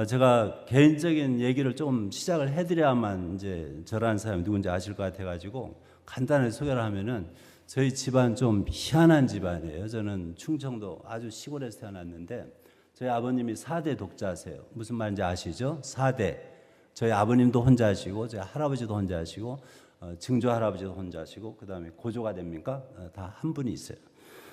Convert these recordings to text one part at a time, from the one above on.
제가 개인적인 얘기를 좀 시작을 해드려야만 이제 저라는 사람이 누군지 아실 것 같아가지고 간단하게 소개를 하면은 저희 집안 좀 희한한 집안이에요. 저는 충청도 아주 시골에서 태어났는데 저희 아버님이 4대 독자세요. 무슨 말인지 아시죠? 4대. 저희 아버님도 혼자시고 저희 할아버지도 혼자시고 증조 할아버지도 혼자시고 그다음에 고조가 됩니까? 다 한 분이 있어요.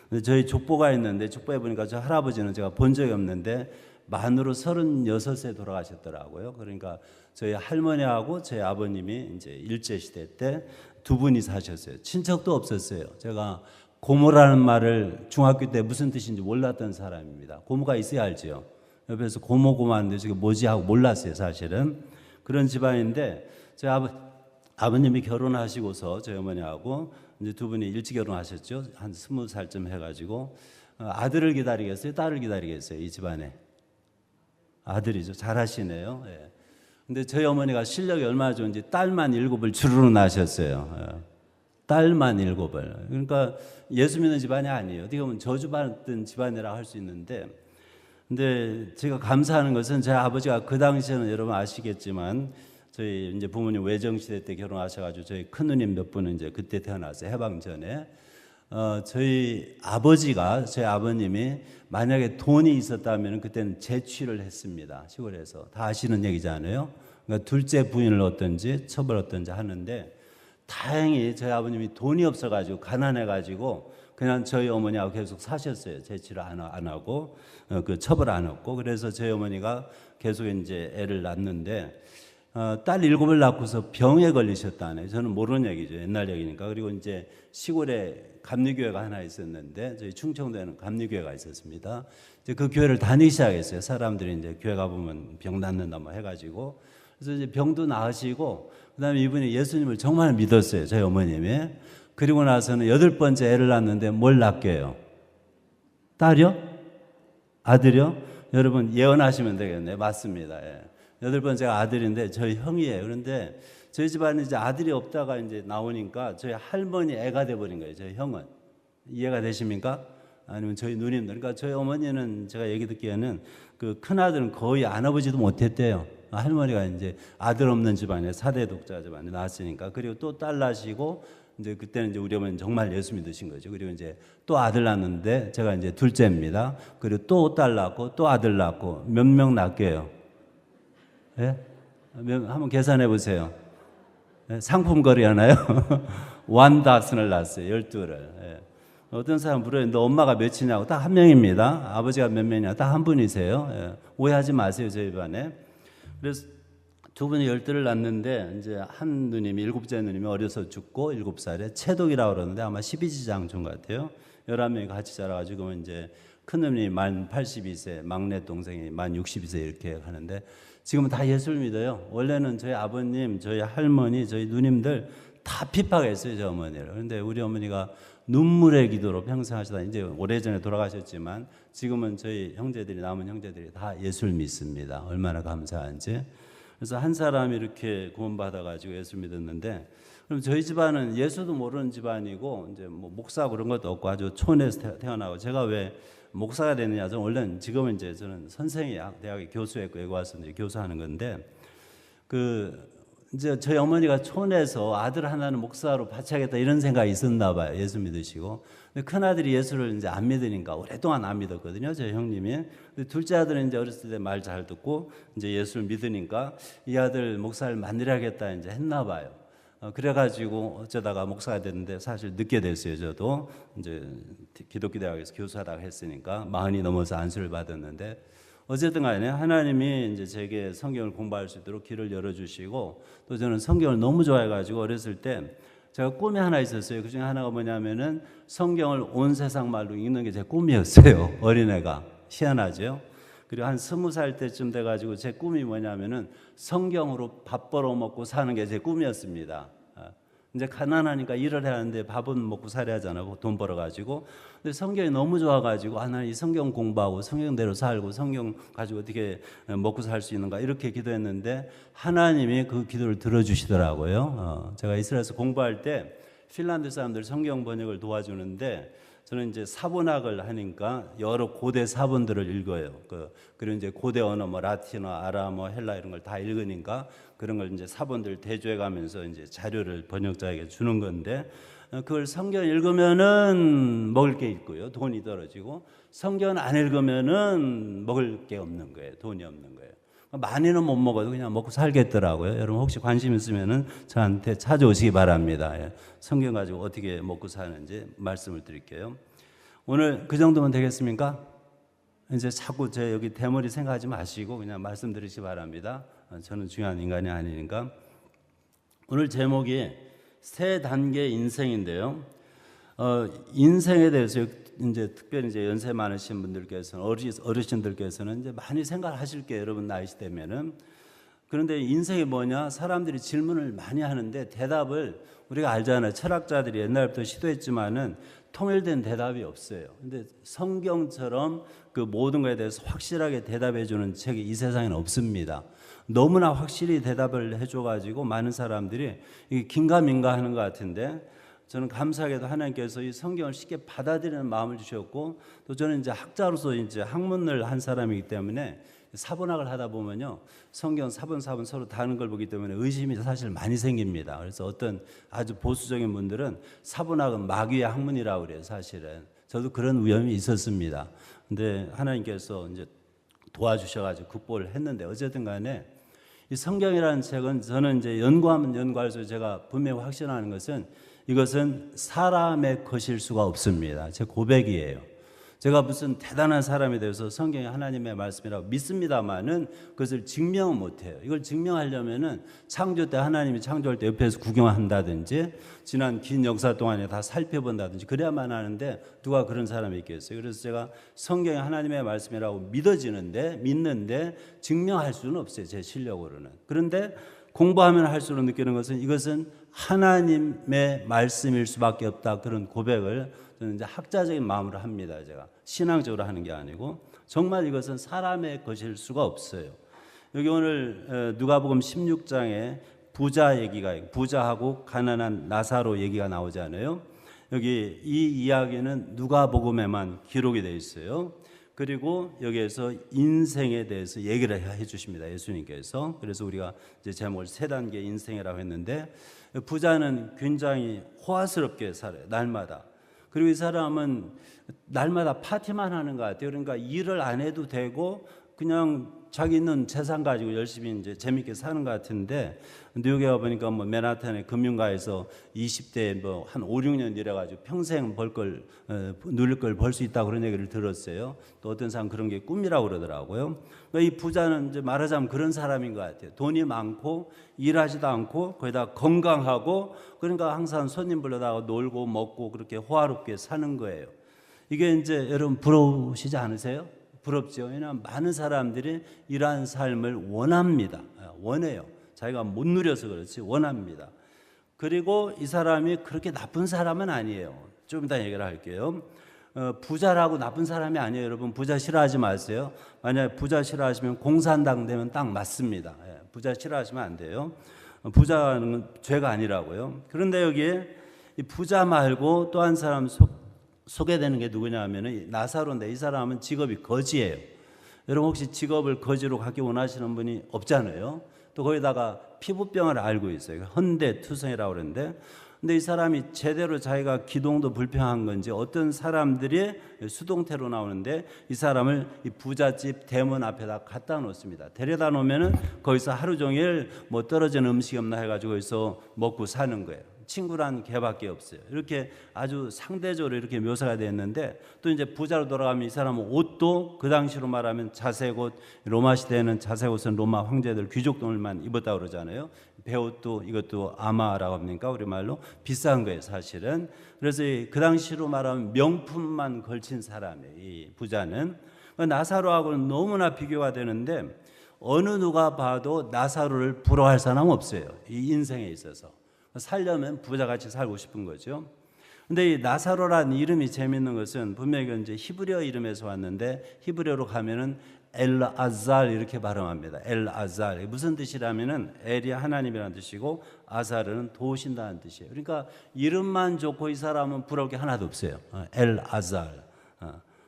근데 저희 족보가 있는데 족보에 보니까 저 할아버지는 제가 본 적이 없는데 만으로 36세 돌아가셨더라고요. 그러니까 저희 할머니하고 저희 아버님이 이제 일제시대 때 두 분이 사셨어요. 친척도 없었어요. 제가 고모라는 말을 중학교 때 무슨 뜻인지 몰랐던 사람입니다. 고모가 있어야 알지요. 옆에서 고모 하는데 저게 뭐지 하고 몰랐어요. 사실은. 그런 집안인데 저희 아버님이 결혼하시고서 저희 어머니하고 이제 두 분이 일찍 결혼하셨죠. 한 20살쯤 해가지고 아들을 기다리겠어요? 딸을 기다리겠어요? 이 집안에. 아들이죠. 잘하시네요. 예. 근데 저희 어머니가 실력이 얼마나 좋은지 딸만 7을 주르르 낳으셨어요. 예. 딸만 7을. 그러니까 예수 믿는 집안이 아니에요. 어떻게 보면 저주받은 집안이라 할 수 있는데, 근데 제가 감사하는 것은 제 아버지가 그 당시에는 여러분 아시겠지만 저희 이제 부모님 외정 시대 때 결혼하셔가지고 저희 큰 누님 몇 분은 이제 그때 태어났어요. 해방 전에. 저희 아버지가 저희 아버님이 만약에 돈이 있었다면 그때는 재취를 했습니다. 시골에서 다 아시는 얘기잖아요. 그러니까 둘째 부인을 얻든지 첩을 얻든지 하는데 다행히 저희 아버님이 돈이 없어가지고 가난해가지고 그냥 저희 어머니하고 계속 사셨어요. 재취를 안 하고 그 첩을 안 얻고 그래서 저희 어머니가 계속 이제 애를 낳는데. 딸 7을 낳고서 병에 걸리셨다네. 저는 모르는 얘기죠. 옛날 얘기니까. 그리고 이제 시골에 감리교회가 하나 있었는데 저희 충청도에는 감리교회가 있었습니다. 이제 그 교회를 다니기 시작했어요. 사람들이 이제 교회 가보면 병 낫는다 뭐 해가지고. 그래서 이제 병도 나으시고 그다음에 이분이 예수님을 정말 믿었어요. 저희 어머님이. 그리고 나서는 8번째 애를 낳는데 뭘 낳게요? 딸이요? 아들이요? 여러분 예언하시면 되겠네요. 맞습니다. 예. 8번째가 아들인데 저희 형이에요. 그런데 저희 집안에 이제 아들이 없다가 이제 나오니까 저희 할머니 애가 돼버린 거예요. 저희 형은. 이해가 되십니까? 아니면 저희 누님들. 그러니까 저희 어머니는 제가 얘기 듣기에는 그 큰아들은 거의 안아보지도 못했대요. 할머니가 이제 아들 없는 집안에 4대 독자 집안에 낳았으니까. 그리고 또 딸 낳으시고 이제 그때는 이제 우리 어머니는 정말 예수 믿으신 거죠. 그리고 이제 또 아들 낳았는데 제가 이제 둘째입니다. 그리고 또 딸 낳고 또 아들 낳고 몇 명 낳게요? 예? 한번 계산해 보세요. 예? 상품거리 하나요? 완다슨을 낳았어요. 12를. 예. 어떤 사람 물어요. 너 엄마가 몇이냐고. 딱 한 명입니다. 아버지가 몇 명이냐. 딱 한 분이세요. 예. 오해하지 마세요. 저희 반에. 그래서 두 분이 12를 낳는데 이제 한 누님이 7째 누님이 어려서 죽고 7살에 체독이라고 그러는데 아마 12지장중 같아요. 11명이 같이 자라가지고 이제 큰 누님이 만 82세, 막내 동생이 만 62세 이렇게 하는데 지금은 다 예수를 믿어요. 원래는 저희 아버님, 저희 할머니, 저희 누님들 다 핍박했어요. 저희 어머니를. 그런데 우리 어머니가 눈물의 기도로 평생 하시다 이제 오래전에 돌아가셨지만 지금은 저희 형제들이 남은 형제들이 다 예수를 믿습니다. 얼마나 감사한지. 그래서 한 사람이 이렇게 구원받아가지고 예수 믿었는데 그럼 저희 집안은 예수도 모르는 집안이고 이제 뭐 목사 그런 것도 없고 아주 촌에서 태어나고 제가 왜 목사가 되느냐? 저는 원래는 지금은 이제 저는 선생이야. 대학에 교수했고 여기 와서 이제 교수하는 건데 그 이제 저희 어머니가 촌에서 아들 하나는 목사로 바쳐야겠다 이런 생각이 있었나 봐요. 예수 믿으시고. 근데 큰 아들이 예수를 이제 안 믿으니까 오랫동안 안 믿었거든요. 저희 형님이. 근데 둘째 아들은 이제 어렸을 때 말 잘 듣고 이제 예수를 믿으니까 이 아들 목사를 만들어야겠다 이제 했나 봐요. 그래가지고 어쩌다가 목사가 됐는데 사실 늦게 됐어요. 저도 이제 기독교 대학에서 교수하다가 했으니까 40이 넘어서 안수를 받았는데 어쨌든 간에 하나님이 이제 제게 성경을 공부할 수 있도록 길을 열어주시고 또 저는 성경을 너무 좋아해가지고 어렸을 때 제가 꿈이 하나 있었어요. 그 중에 하나가 뭐냐면은 성경을 온 세상 말로 읽는 게 제 꿈이었어요. 어린애가. 희한하죠? 그리고 한 20살 때쯤 돼가지고 제 꿈이 뭐냐면은 성경으로 밥 벌어 먹고 사는 게 제 꿈이었습니다. 이제 가난하니까 일을 해야 하는데 밥은 먹고 살아야 하잖아요. 돈 벌어가지고. 근데 성경이 너무 좋아가지고 나 이 성경 공부하고 성경대로 살고 성경 가지고 어떻게 먹고 살 수 있는가 이렇게 기도했는데 하나님이 그 기도를 들어주시더라고요. 제가 이스라엘에서 공부할 때 핀란드 사람들 성경 번역을 도와주는데 저는 이제 사본학을 하니까 여러 고대 사본들을 읽어요. 그리고 이제 고대 언어 뭐 라틴어, 아람어, 헬라 이런 걸 다 읽으니까 그런 걸 이제 사본들 대조해 가면서 이제 자료를 번역자에게 주는 건데, 그걸 성경 읽으면은 먹을 게 있고요, 돈이 떨어지고, 성경 안 읽으면은 먹을 게 없는 거예요, 돈이 없는 거예요. 많이는 못 먹어도 그냥 먹고 살겠더라고요. 여러분 혹시 관심 있으면은 저한테 찾아오시기 바랍니다. 성경 가지고 어떻게 먹고 사는지 말씀을 드릴게요. 오늘 그 정도면 되겠습니까? 이제 자꾸 제 여기 대머리 생각하지 마시고 그냥 말씀 드리시기 바랍니다. 저는 중요한 인간이 아니니까. 오늘 제목이 세 단계 인생인데요. 인생에 대해서 이제 특별히 이제 연세 많으신 분들께서는, 어르신들께서는 이제 많이 생각하실 게 여러분 나이시 되면은. 그런데 인생이 뭐냐? 사람들이 질문을 많이 하는데 대답을 우리가 알잖아요. 철학자들이 옛날부터 시도했지만은 통일된 대답이 없어요. 근데 성경처럼 그 모든 것에 대해서 확실하게 대답해 주는 책이 이 세상에는 없습니다. 너무나 확실히 대답을 해줘 가지고 많은 사람들이 이게 긴가민가 하는 것 같은데, 저는 감사하게도 하나님께서 이 성경을 쉽게 받아들이는 마음을 주셨고, 또 저는 이제 학자로서 이제 학문을 한 사람이기 때문에 사본학을 하다 보면요, 성경 사본 서로 다른 걸 보기 때문에 의심이 사실 많이 생깁니다. 그래서 어떤 아주 보수적인 분들은 사본학은 마귀의 학문이라고 그래요. 사실은 저도 그런 위험이 있었습니다. 근데 하나님께서 이제 도와주셔가지고 극복을 했는데, 어쨌든 간에 이 성경이라는 책은 저는 이제 연구하면 연구할수록 제가 분명히 확신하는 것은 이것은 사람의 것일 수가 없습니다. 제 고백이에요. 제가 무슨 대단한 사람이 되어서 성경이 하나님의 말씀이라고 믿습니다만은 그것을 증명은 못해요. 이걸 증명하려면은 창조 때 하나님이 창조할 때 옆에서 구경한다든지 지난 긴 역사 동안에 다 살펴본다든지 그래야만 하는데, 누가 그런 사람이 있겠어요? 그래서 제가 성경이 하나님의 말씀이라고 믿는데 증명할 수는 없어요, 제 실력으로는. 그런데 공부하면 할수록 느끼는 것은 이것은 하나님의 말씀일 수밖에 없다, 그런 고백을 저는 이제 학자적인 마음으로 합니다. 제가 신앙적으로 하는 게 아니고 정말 이것은 사람의 것일 수가 없어요. 여기 오늘 누가복음 16장에 부자 얘기가, 부자하고 가난한 나사로 얘기가 나오잖아요. 여기 이 이야기는 누가복음에만 기록이 되어 있어요. 그리고 여기에서 인생에 대해서 얘기를 해 주십니다, 예수님께서. 그래서 우리가 이제 제목을 세 단계 인생이라고 했는데, 부자는 굉장히 호화스럽게 살아요, 날마다. 그리고 이 사람은 날마다 파티만 하는 것 같아요. 그러니까 일을 안 해도 되고 그냥 자기 있는 재산 가지고 열심히 이제 재밌게 사는 것 같은데, 뉴욕에 와보니까 뭐 맨하탄의 금융가에서 20대에 뭐 한 5, 6년 일해가지고 평생 누릴 걸 벌 수 있다, 그런 얘기를 들었어요. 또 어떤 사람 그런 게 꿈이라고 그러더라고요. 그러니까 이 부자는 이제 말하자면 그런 사람인 것 같아요. 돈이 많고 일하지도 않고 거기다 건강하고, 그러니까 항상 손님 불러다가 놀고 먹고 그렇게 호화롭게 사는 거예요. 이게 이제 여러분 부러우시지 않으세요? 부럽죠. 왜냐하면 많은 사람들이 이러한 삶을 원합니다. 원해요. 자기가 못 누려서 그렇지 원합니다. 그리고 이 사람이 그렇게 나쁜 사람은 아니에요. 좀 이따 얘기를 할게요. 부자라고 나쁜 사람이 아니에요. 여러분 부자 싫어하지 마세요. 만약에 부자 싫어하시면 공산당 되면 딱 맞습니다. 부자 싫어하시면 안 돼요. 부자는 죄가 아니라고요. 그런데 여기에 이 부자 말고 또 한 사람 소개되는 게 누구냐 하면 나사로인데, 이 사람은 직업이 거지예요. 여러분 혹시 직업을 거지로 갖기 원하시는 분이 없잖아요. 또 거기다가 피부병을 앓고 있어요. 헌대투성이라고 그러는데, 근데 이 사람이 제대로 자기가 기동도 불평한 건지 어떤 사람들이 수동태로 나오는데, 이 사람을 이 부잣집 대문 앞에다 갖다 놓습니다. 데려다 놓으면은 거기서 하루 종일 뭐 떨어진 음식이 없나 해가지고 거기서 먹고 사는 거예요. 친구란 걔밖에 없어요. 이렇게 아주 상대적으로 이렇게 묘사가 되었는데, 또 이제 부자로 돌아가면 이 사람은 옷도 그 당시로 말하면 자색 옷, 로마 시대에는 자색 옷은 로마 황제들 귀족들만 입었다고 그러잖아요. 배옷도 이것도 아마라고 합니까? 우리말로 비싼 거예요, 사실은. 그래서 그 당시로 말하면 명품만 걸친 사람이에요, 이 부자는. 나사로하고는 너무나 비교가 되는데, 어느 누가 봐도 나사로를 부러워할 사람은 없어요, 이 인생에 있어서. 살려면 부자같이 살고 싶은 거죠. 근데 이 나사로라는 이름이 재밌는 것은 분명히 이제 히브리어 이름에서 왔는데, 히브리어로 가면은 엘아잘 이렇게 발음합니다. 엘아잘. 무슨 뜻이라면은 엘이 하나님이라는 뜻이고 아잘은 도우신다는 뜻이에요. 그러니까 이름만 좋고 이 사람은 부러울 게 하나도 없어요. 엘아잘.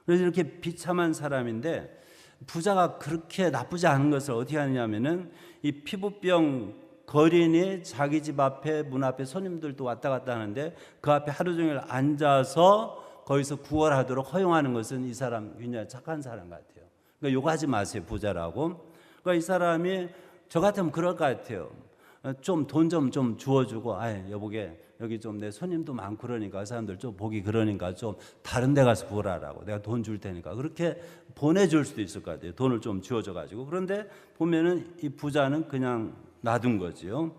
그래서 이렇게 비참한 사람인데 부자가 그렇게 나쁘지 않은 것을 어떻게 하느냐면은 이 피부병 거린이 자기 집 앞에 문 앞에 손님들도 왔다 갔다 하는데 그 앞에 하루 종일 앉아서 거기서 구걸하도록 허용하는 것은 이 사람 굉장히 착한 사람 같아요. 그러니까 욕하지 마세요, 부자라고. 그러니까 이 사람이 저 같으면 그럴 것 같아요. 좀 돈 좀 주워주고, 여보게 여기 좀 내 손님도 많고 그러니까 그 사람들 좀 보기 그러니까 좀 다른 데 가서 구걸하라고 내가 돈 줄 테니까 그렇게 보내줄 수도 있을 것 같아요. 돈을 좀 주워줘 가지고. 그런데 보면은 이 부자는 그냥 놔둔 거지요.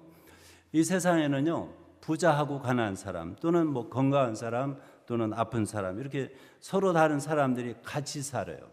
이 세상에는요, 부자하고 가난한 사람 또는 뭐 건강한 사람 또는 아픈 사람 이렇게 서로 다른 사람들이 같이 살아요.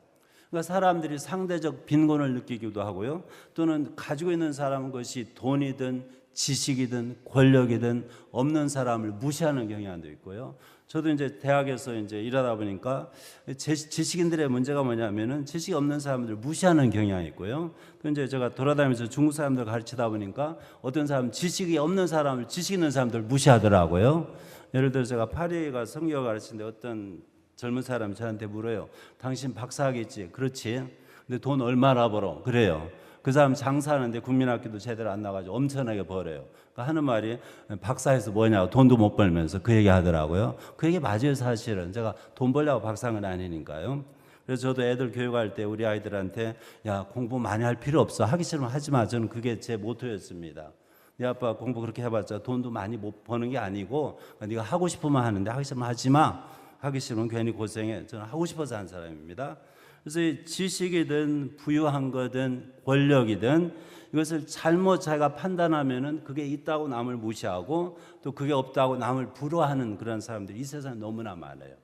그러니까 사람들이 상대적 빈곤을 느끼기도 하고요. 또는 가지고 있는 사람은 것이 돈이든 지식이든 권력이든 없는 사람을 무시하는 경향도 있고요. 저도 이제 대학에서 이제 일하다 보니까 지식인들의 문제가 뭐냐면은 지식이 없는 사람들을 무시하는 경향이 있고요. 또 이제 제가 돌아다니면서 중국 사람들 가르치다 보니까 어떤 사람 지식이 없는 사람을 지식 있는 사람들 무시하더라고요. 예를 들어 제가 파리에 가서 성경 가르치는데 어떤 젊은 사람이 저한테 물어요. 당신 박사하겠지? 그렇지. 근데 돈 얼마나 벌어? 그래요. 그 사람 장사하는데 국민학교도 제대로 안 나가지고 엄청나게 벌어요. 그러니까 하는 말이 박사해서 뭐냐고 돈도 못 벌면서 그 얘기 하더라고요. 그 얘기 맞아요. 사실은 제가 돈 벌려고 박사한 건 아니니까요. 그래서 저도 애들 교육할 때 우리 아이들한테 야 공부 많이 할 필요 없어. 하기 싫으면 하지 마. 저는 그게 제 모토였습니다. 네 아빠 공부 그렇게 해봤자 돈도 많이 못 버는 게 아니고 네가 하고 싶으면 하는데 하기 싫으면 하지 마. 하기 싫으면 괜히 고생해. 저는 하고 싶어서 한 사람입니다. 그래서 지식이든 부유한 거든 권력이든 이것을 잘못 자기가 판단하면은 그게 있다고 남을 무시하고 또 그게 없다고 남을 부러워하는 그런 사람들이 이 세상에 너무나 많아요.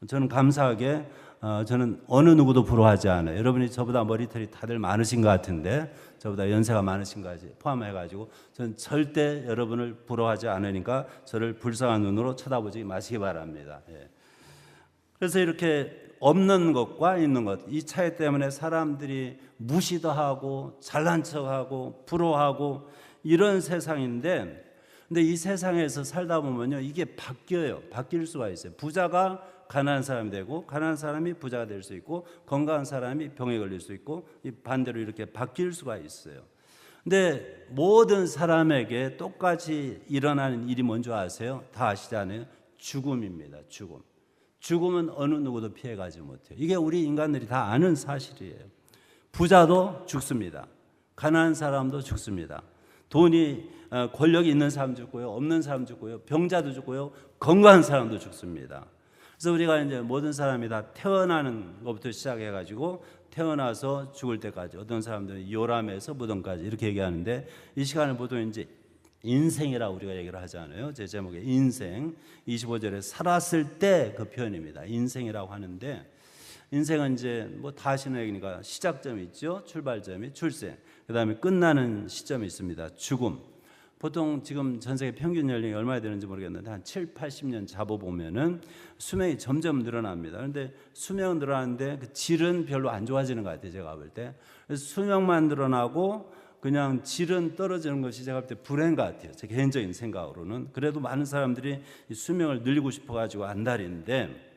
저는 감사하게 저는 어느 누구도 부러워하지 않아요. 여러분이 저보다 머리털이 다들 많으신 것 같은데 저보다 연세가 많으신 것까지 포함해가지고 저는 절대 여러분을 부러워하지 않으니까 저를 불쌍한 눈으로 쳐다보지 마시기 바랍니다. 예. 그래서 이렇게 없는 것과 있는 것, 이 차이 때문에 사람들이 무시도 하고 잘난 척하고 부러워하고 이런 세상인데, 근데 이 세상에서 살다 보면요 이게 바뀌어요. 바뀔 수가 있어요. 부자가 가난한 사람이 되고 가난한 사람이 부자가 될 수 있고 건강한 사람이 병에 걸릴 수 있고 반대로 이렇게 바뀔 수가 있어요. 근데 모든 사람에게 똑같이 일어나는 일이 뭔지 아세요? 다 아시잖아요. 죽음입니다. 죽음. 죽음은 어느 누구도 피해가지 못해요. 이게 우리 인간들이 다 아는 사실이에요. 부자도 죽습니다. 가난한 사람도 죽습니다. 돈이 권력이 있는 사람 죽고요, 없는 사람 죽고요, 병자도 죽고요, 건강한 사람도 죽습니다. 그래서 우리가 이제 모든 사람이 다 태어나는 것부터 시작해가지고 태어나서 죽을 때까지 어떤 사람들은 요람에서 무덤까지 이렇게 얘기하는데 이 시간을 보통 이제 인생이라고 우리가 얘기를 하잖아요. 제 제목에 인생 25절에 살았을 때 그 표현입니다. 인생이라고 하는데 인생은 이제 뭐 다 아시는 얘기니까 시작점이 있죠. 출발점이 출생. 그다음에 끝나는 시점이 있습니다. 죽음. 보통 지금 전 세계 평균 연령이 얼마나 되는지 모르겠는데 한 7, 80년 잡아보면은 수명이 점점 늘어납니다. 그런데 수명은 늘어나는데 그 질은 별로 안 좋아지는 것 같아요. 제가 볼 때. 그래서 수명만 늘어나고 그냥 질은 떨어지는 것이 제가 볼 때 불행인 것 같아요. 제 개인적인 생각으로는. 그래도 많은 사람들이 이 수명을 늘리고 싶어가지고 안달인데,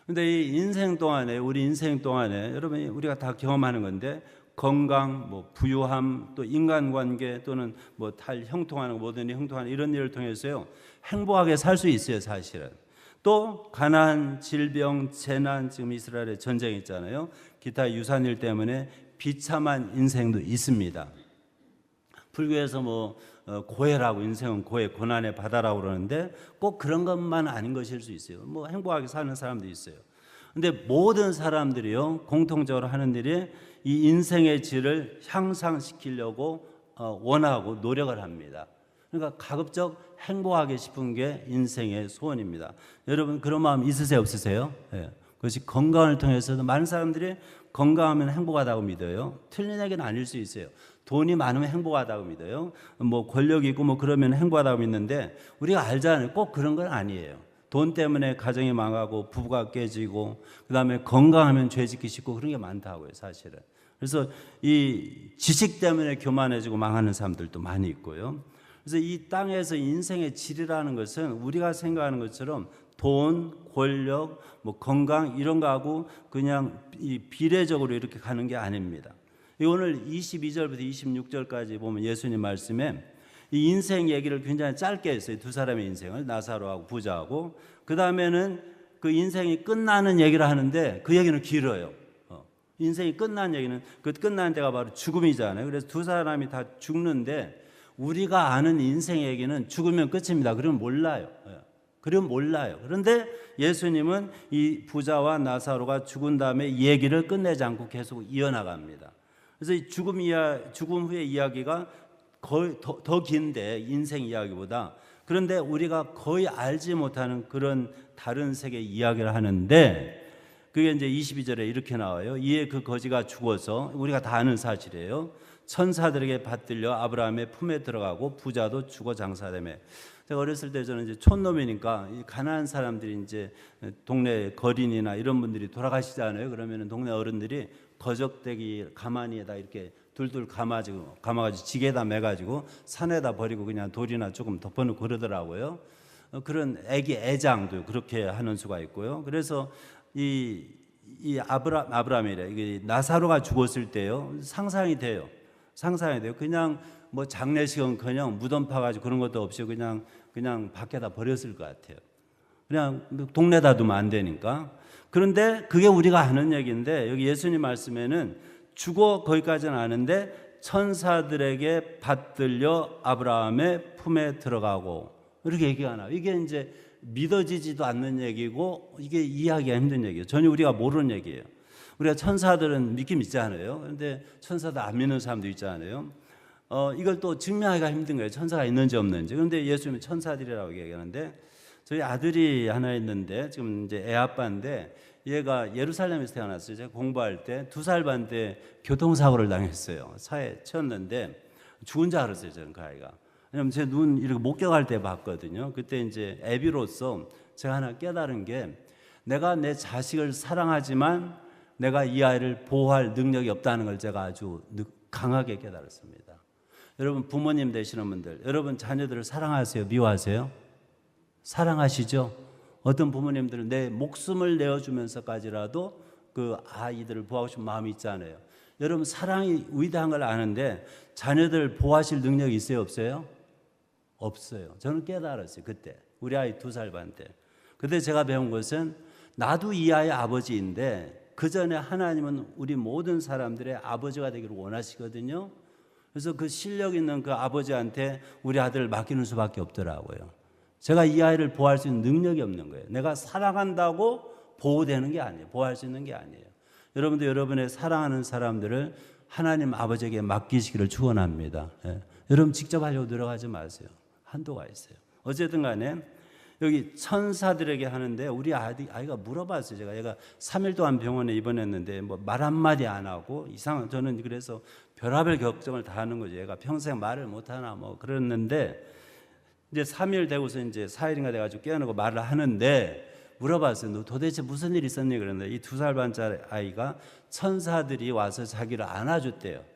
근데 이 인생 동안에 우리 인생 동안에 여러분이 우리가 다 경험하는 건데 건강, 뭐 부유함, 또 인간관계 또는 뭐 달 형통하는 모든 형통하는 이런 일을 통해서요 행복하게 살 수 있어요. 사실은. 또 가난, 질병, 재난, 지금 이스라엘에 전쟁이 있잖아요. 기타 유산일 때문에 비참한 인생도 있습니다. 불교에서 뭐 고해라고 인생은 고해 고난의 바다라고 그러는데 꼭 그런 것만 아닌 것일 수 있어요. 뭐 행복하게 사는 사람도 있어요. 근데 모든 사람들이요 공통적으로 하는 일이 이 인생의 질을 향상시키려고 원하고 노력을 합니다. 그러니까 가급적 행복하게 싶은 게 인생의 소원입니다. 여러분 그런 마음 있으세요 없으세요? 예. 그것이 건강을 통해서도 많은 사람들이 건강하면 행복하다고 믿어요. 틀린 얘기는 아닐 수 있어요. 돈이 많으면 행복하다고 믿어요. 뭐 권력이 있고 뭐 그러면 행복하다고 믿는데 우리가 알잖아요. 꼭 그런 건 아니에요. 돈 때문에 가정이 망하고 부부가 깨지고 그다음에 건강하면 죄 짓기 쉽고 그런 게 많다고요. 사실은. 그래서 이 지식 때문에 교만해지고 망하는 사람들도 많이 있고요. 그래서 이 땅에서 인생의 질이라는 것은 우리가 생각하는 것처럼 돈, 권력, 뭐 건강 이런 거하고 그냥 이 비례적으로 이렇게 가는 게 아닙니다. 오늘 22절부터 26절까지 보면 예수님 말씀에 이 인생 얘기를 굉장히 짧게 했어요. 두 사람의 인생을, 나사로하고 부자하고. 그 다음에는 그 인생이 끝나는 얘기를 하는데 그 얘기는 길어요. 인생이 끝난 얘기는 그 끝나는 데가 바로 죽음이잖아요. 그래서 두 사람이 다 죽는데 우리가 아는 인생 얘기는 죽으면 끝입니다. 그러면 몰라요. 그런데 예수님은 이 부자와 나사로가 죽은 다음에 이 얘기를 끝내지 않고 계속 이어나갑니다. 그래서 이 죽음 후의 이야기가 거의 더 긴데 인생 이야기보다, 그런데 우리가 거의 알지 못하는 그런 다른 세계 이야기를 하는데 그게 이제 22절에 이렇게 나와요. 이에 그 거지가 죽어서, 우리가 다 아는 사실이에요. 천사들에게 받들려 아브라함의 품에 들어가고 부자도 죽어 장사되매. 제가 어렸을 때 저는 이제 촌놈이니까 이 가난한 사람들이 이제 동네 거린이나 이런 분들이 돌아가시잖아요. 그러면은 동네 어른들이 거적대기 가마니에다 이렇게 둘둘 감아가지고 지게다 매가지고 산에다 버리고 그냥 돌이나 조금 덮어놓고 그러더라고요. 그런 애장도 그렇게 하는 수가 있고요. 그래서 이 아브라함이래. 이게 나사로가 죽었을 때요. 상상이 돼요. 그냥 뭐 장례식은커녕 무덤 파가지고 그런 것도 없이 그냥 밖에다 버렸을 것 같아요. 그냥 동네다 두면 안 되니까. 그런데 그게 우리가 아는 얘기인데 여기 예수님 말씀에는 죽어 거기까지는 아는데 천사들에게 받들려 아브라함의 품에 들어가고 이렇게 얘기가 나와요. 이게 이제 믿어지지도 않는 얘기고 이게 이해하기가 힘든 얘기예요. 전혀 우리가 모르는 얘기예요. 우리가 천사들은 믿긴 믿잖아요. 그런데 천사들 안 믿는 사람도 있잖아요. 이걸 또 증명하기가 힘든 거예요. 천사가 있는지 없는지. 그런데 예수님은 천사들이라고 얘기하는데 저희 아들이 하나 있는데 지금 이제 애 아빠인데 얘가 예루살렘에서 태어났어요. 제가 공부할 때 2살 반 때 교통사고를 당했어요. 차에 치였는데 죽은 줄 알았어요. 저는 그 아이가. 왜냐면 제 눈 이렇게 목격할 때 봤거든요. 그때 이제 애비로서 제가 하나 깨달은 게 내가 내 자식을 사랑하지만 내가 이 아이를 보호할 능력이 없다는 걸 제가 아주 강하게 깨달았습니다. 여러분 부모님 되시는 분들, 여러분 자녀들을 사랑하세요? 미워하세요? 사랑하시죠? 어떤 부모님들은 내 목숨을 내어주면서까지라도 그 아이들을 보호하고 싶은 마음이 있잖아요. 여러분 사랑이 위대한 걸 아는데 자녀들 보호하실 능력이 있어요? 없어요? 없어요. 저는 깨달았어요. 그때 우리 아이 2살 반 때. 그때 제가 배운 것은 나도 이 아이의 아버지인데 그 전에 하나님은 우리 모든 사람들의 아버지가 되기를 원하시거든요. 그래서 그 실력 있는 그 아버지한테 우리 아들을 맡기는 수밖에 없더라고요. 제가 이 아이를 보호할 수 있는 능력이 없는 거예요. 내가 사랑한다고 보호되는 게 아니에요. 보호할 수 있는 게 아니에요. 여러분도 여러분의 사랑하는 사람들을 하나님 아버지에게 맡기시기를 축원합니다. 여러분 직접 하려고 노력하지 마세요. 한도가 있어요. 어쨌든 간에 여기 천사들에게 하는데 우리 아이가 물어봤어요. 제가 얘가 3일 동안 병원에 입원했는데 뭐 말 한마디 안 하고 이상한, 저는 그래서 별의별 걱정을 다 하는 거죠. 얘가 평생 말을 못 하나 뭐 그랬는데 이제 3일 되고서 이제 4일인가 돼가지고 깨어나고 말을 하는데 물어봤어요. 너 도대체 무슨 일 있었니? 그랬는데 이 2살 반짜리 아이가 천사들이 와서 자기를 안아줬대요.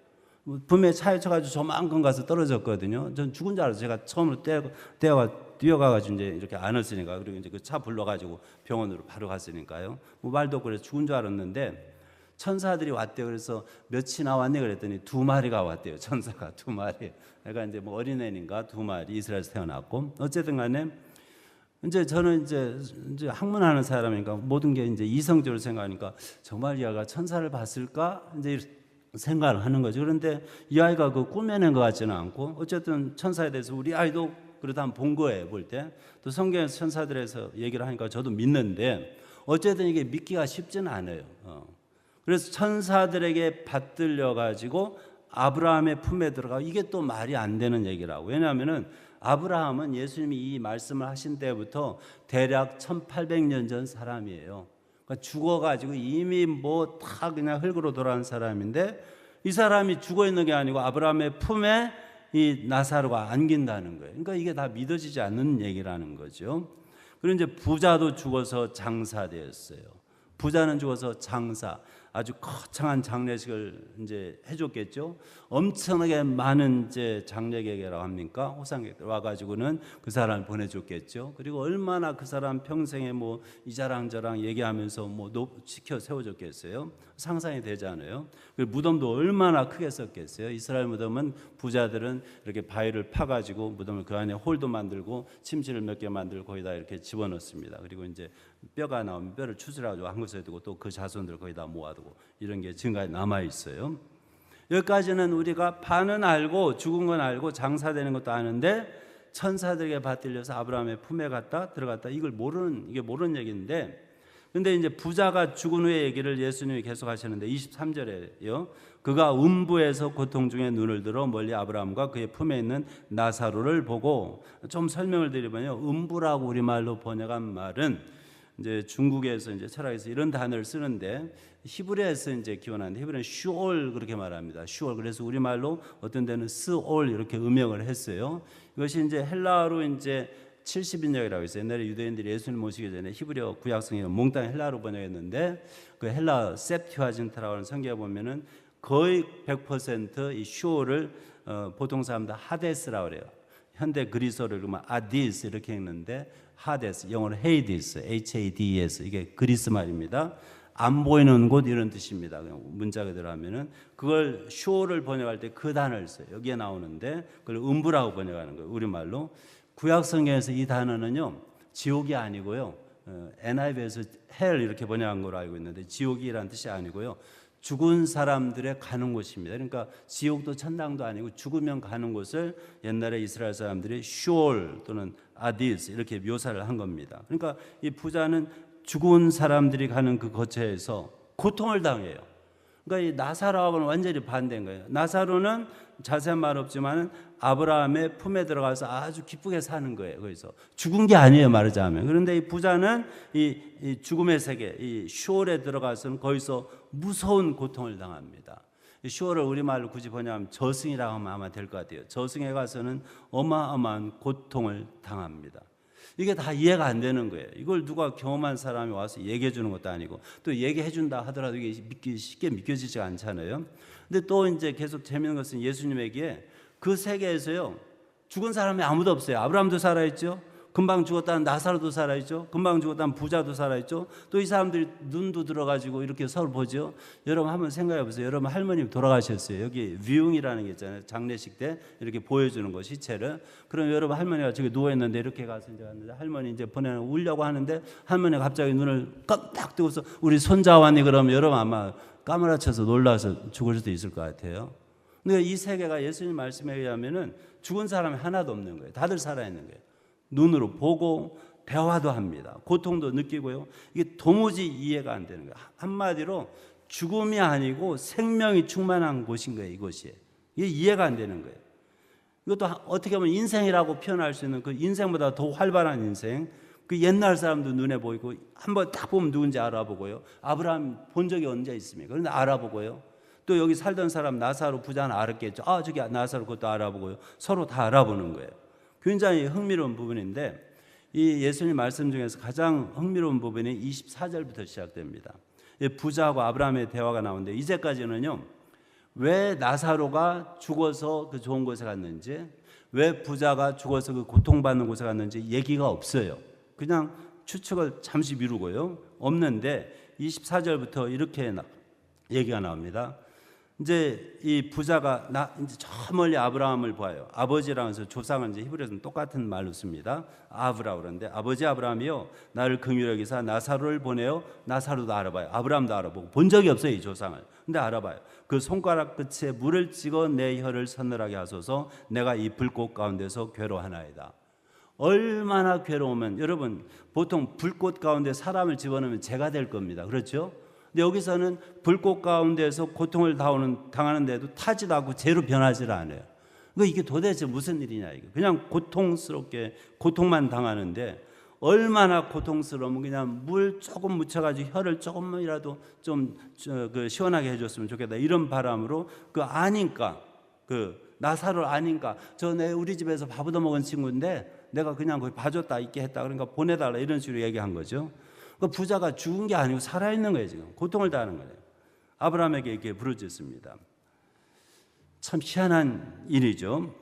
분명히 차에 쳐가지고 저만큼 가서 떨어졌거든요. 전 죽은 줄 알았어요. 제가 처음으로 뛰어가가지고 이제 이렇게 안았으니까. 그리고 이제 그 차 불러가지고 병원으로 바로 갔으니까요. 뭐 말도 없고 그래서 죽은 줄 알았는데 천사들이 왔대요. 그래서 몇이 나왔니? 그랬더니 2마리가 왔대요. 천사가 2마리. 내가 이제 뭐 어린애인가 2마리 이스라엘에서 태어났고. 어쨌든 간에 이제 저는 이제 학문하는 사람이니까 모든 게 이제 이성적으로 생각하니까 정말 이 아이가 천사를 봤을까? 이제 생각을 하는 거죠. 그런데 이 아이가 그 꾸며낸 것 같지는 않고 어쨌든 천사에 대해서 우리 아이도 그러다 한번 본 거예요. 볼 때. 또 성경에서 천사들에서 얘기를 하니까 저도 믿는데 어쨌든 이게 믿기가 쉽지는 않아요. 그래서 천사들에게 받들려 가지고 아브라함의 품에 들어가, 이게 또 말이 안 되는 얘기라고. 왜냐하면은 아브라함은 예수님이 이 말씀을 하신 때부터 대략 1800년 전 사람이에요. 그러니까 죽어가지고 이미 뭐 다 그냥 흙으로 돌아온 사람인데 이 사람이 죽어 있는 게 아니고 아브라함의 품에 이 나사로가 안긴다는 거예요. 그러니까 이게 다 믿어지지 않는 얘기라는 거죠. 그리고 이제 부자도 죽어서 장사되었어요. 부자는 죽어서 장사. 아주 거창한 장례식을 이제 해줬겠죠. 엄청나게 많은 이제 장례객이라고 합니까? 호상객들 와가지고는 그 사람을 보내줬겠죠. 그리고 얼마나 그 사람 평생에 뭐 이자랑 저랑 얘기하면서 뭐 지켜 세워줬겠어요. 상상이 되잖아요. 그리고 무덤도 얼마나 크게 썼겠어요. 이스라엘 무덤은 부자들은 이렇게 바위를 파가지고 무덤을 그 안에 홀도 만들고 침실을 몇 개 만들고 거기다 이렇게 집어넣습니다. 그리고 이제 뼈가 나오면 뼈를 추스려가지고 한 곳에 두고 또 그 자손들 거기다 모아두고 이런 게 지금까지 남아 있어요. 여기까지는 우리가 반은 알고 죽은 건 알고 장사되는 것도 아는데 천사들에게 받들려서 아브라함의 품에 갔다 들어갔다 이게 모르는 얘기인데, 근데 이제 부자가 죽은 후의 얘기를 예수님이 계속 하시는데 23절에요. 그가 음부에서 고통 중에 눈을 들어 멀리 아브라함과 그의 품에 있는 나사로를 보고, 좀 설명을 드리면요. 음부라고 우리말로 번역한 말은 이제 중국에서 이제 철학에서 이런 단어를 쓰는데 히브리어에서 이제 기원하는데 히브리어는 슈올 그렇게 말합니다. 슈올. 그래서 우리말로 어떤 데는 스올 이렇게 음역을 했어요. 이것이 이제 헬라어로 이제 70인역이라고 있어요. 옛날에 유대인들이 예수님 모시기 전에 히브리어 구약성경을 몽땅 헬라어로 번역했는데 그 헬라 septuagint라고 하는 성경에 보면은 거의 100% 이 슈올을 보통 사람들 하데스라고 그래요. 현대 그리스어를 그러면 아디스 이렇게 읽는데 하데스, 영어로 헤이디스, H-A-D-E-S 이게 그리스 말입니다. 안 보이는 곳 이런 뜻입니다. 그냥 문자 그대로 하면은 그걸 슈올을 번역할 때 그 단어를 써요. 여기에 나오는데 그걸 음부라고 번역하는 거예요. 우리말로. 구약 성경에서 이 단어는요 지옥이 아니고요. NIV에서 hell 이렇게 번역한 걸로 알고 있는데 지옥이라는 뜻이 아니고요. 죽은 사람들의 가는 곳입니다. 그러니까 지옥도 천당도 아니고 죽으면 가는 곳을 옛날에 이스라엘 사람들이 슈올 또는 아디스 이렇게 묘사를 한 겁니다. 그러니까 이 부자는 죽은 사람들이 가는 그 거처에서 고통을 당해요. 그러니까 이 나사로하고는 완전히 반대인 거예요. 나사로는 자세한 말 없지만 아브라함의 품에 들어가서 아주 기쁘게 사는 거예요. 거기서 죽은 게 아니에요, 말하자면. 그런데 이 부자는 이 죽음의 세계, 이 슈올에 들어가서는 거기서 무서운 고통을 당합니다. 이 슈올을 우리말로 굳이 번역하면 저승이라고 하면 아마 될 것 같아요. 저승에 가서는 어마어마한 고통을 당합니다. 이게 다 이해가 안 되는 거예요. 이걸 누가 경험한 사람이 와서 얘기해 주는 것도 아니고 또 얘기해 준다 하더라도 이게 쉽게 믿겨지지 않잖아요. 근데 또 이제 계속 재미있는 것은 예수님에게 그 세계에서요 죽은 사람이 아무도 없어요. 아브라함도 살아있죠. 금방 죽었다는 나사로도 살아있죠. 금방 죽었다는 부자도 살아있죠. 또 이 사람들이 눈도 들어가지고 이렇게 서로 보죠. 여러분 한번 생각해 보세요. 여러분 할머님 돌아가셨어요. 여기 뷰잉이라는 게 있잖아요. 장례식 때 이렇게 보여주는 거 시체를. 그럼 여러분 할머니가 저기 누워있는데 이렇게 가서 이제 갔는데 할머니 이제 울려고 하는데 할머니가 갑자기 눈을 깜딱 뜨고서 우리 손자 왔니? 그러면 여러분 아마 까무라쳐서 놀라서 죽을 수도 있을 것 같아요. 근데 이 세계가 예수님 말씀에 의하면은 죽은 사람이 하나도 없는 거예요. 다들 살아있는 거예요. 눈으로 보고 대화도 합니다. 고통도 느끼고요. 이게 도무지 이해가 안 되는 거예요. 한마디로 죽음이 아니고 생명이 충만한 곳인 거예요. 이곳이. 이게 이해가 안 되는 거예요. 이것도 어떻게 보면 인생이라고 표현할 수 있는 그 인생보다 더 활발한 인생. 그 옛날 사람도 눈에 보이고 한번 딱 보면 누군지 알아보고요. 아브라함 본 적이 언제 있습니까? 그런데 알아보고요. 또 여기 살던 사람 나사로 부자는 알았겠죠. 아 저기 나사로 그것도 알아보고요. 서로 다 알아보는 거예요. 굉장히 흥미로운 부분인데 이 예수님 말씀 중에서 가장 흥미로운 부분이 24절부터 시작됩니다. 부자하고 아브라함의 대화가 나오는데 이제까지는요. 왜 나사로가 죽어서 그 좋은 곳에 갔는지 왜 부자가 죽어서 그 고통받는 곳에 갔는지 얘기가 없어요. 그냥 추측을 잠시 미루고요. 없는데 24절부터 이렇게 얘기가 나옵니다. 이제 이 부자가 이제 저 멀리 아브라함을 봐요. 아버지라고 해서 조상은 이제 히브리어에서는 똑같은 말로 씁니다. 아브라고 그러는데 아버지 아브라함이요 나를 긍휼히 여기사 나사로를 보내어 나사로도 알아봐요. 아브라함도 알아보고 본 적이 없어요 이 조상을. 근데 알아봐요. 그 손가락 끝에 물을 찍어 내 혀를 서늘하게 하소서 내가 이 불꽃 가운데서 괴로워하나이다. 얼마나 괴로우면 여러분 보통 불꽃 가운데 사람을 집어넣으면 재가 될 겁니다. 그렇죠? 근데 여기서는 불꽃 가운데서 고통을 당하는데도 타지도 않고 재로 변하지를 않아요. 그러니까 이게 도대체 무슨 일이냐 이거. 그냥 고통스럽게 고통만 당하는데 얼마나 고통스러우면 그냥 물 조금 묻혀가지고 혀를 조금이라도 좀 시원하게 해줬으면 좋겠다 이런 바람으로 그 아니까 나사로를 아니까 우리 집에서 밥 얻어먹은 친구인데 내가 그냥 거기 봐줬다 있게 했다 그러니까 보내달라 이런 식으로 얘기한 거죠. 그 부자가 죽은 게 아니고 살아있는 거예요. 지금 고통을 당하는 거예요. 아브라함에게 이렇게 부르짖습니다. 참 희한한 일이죠.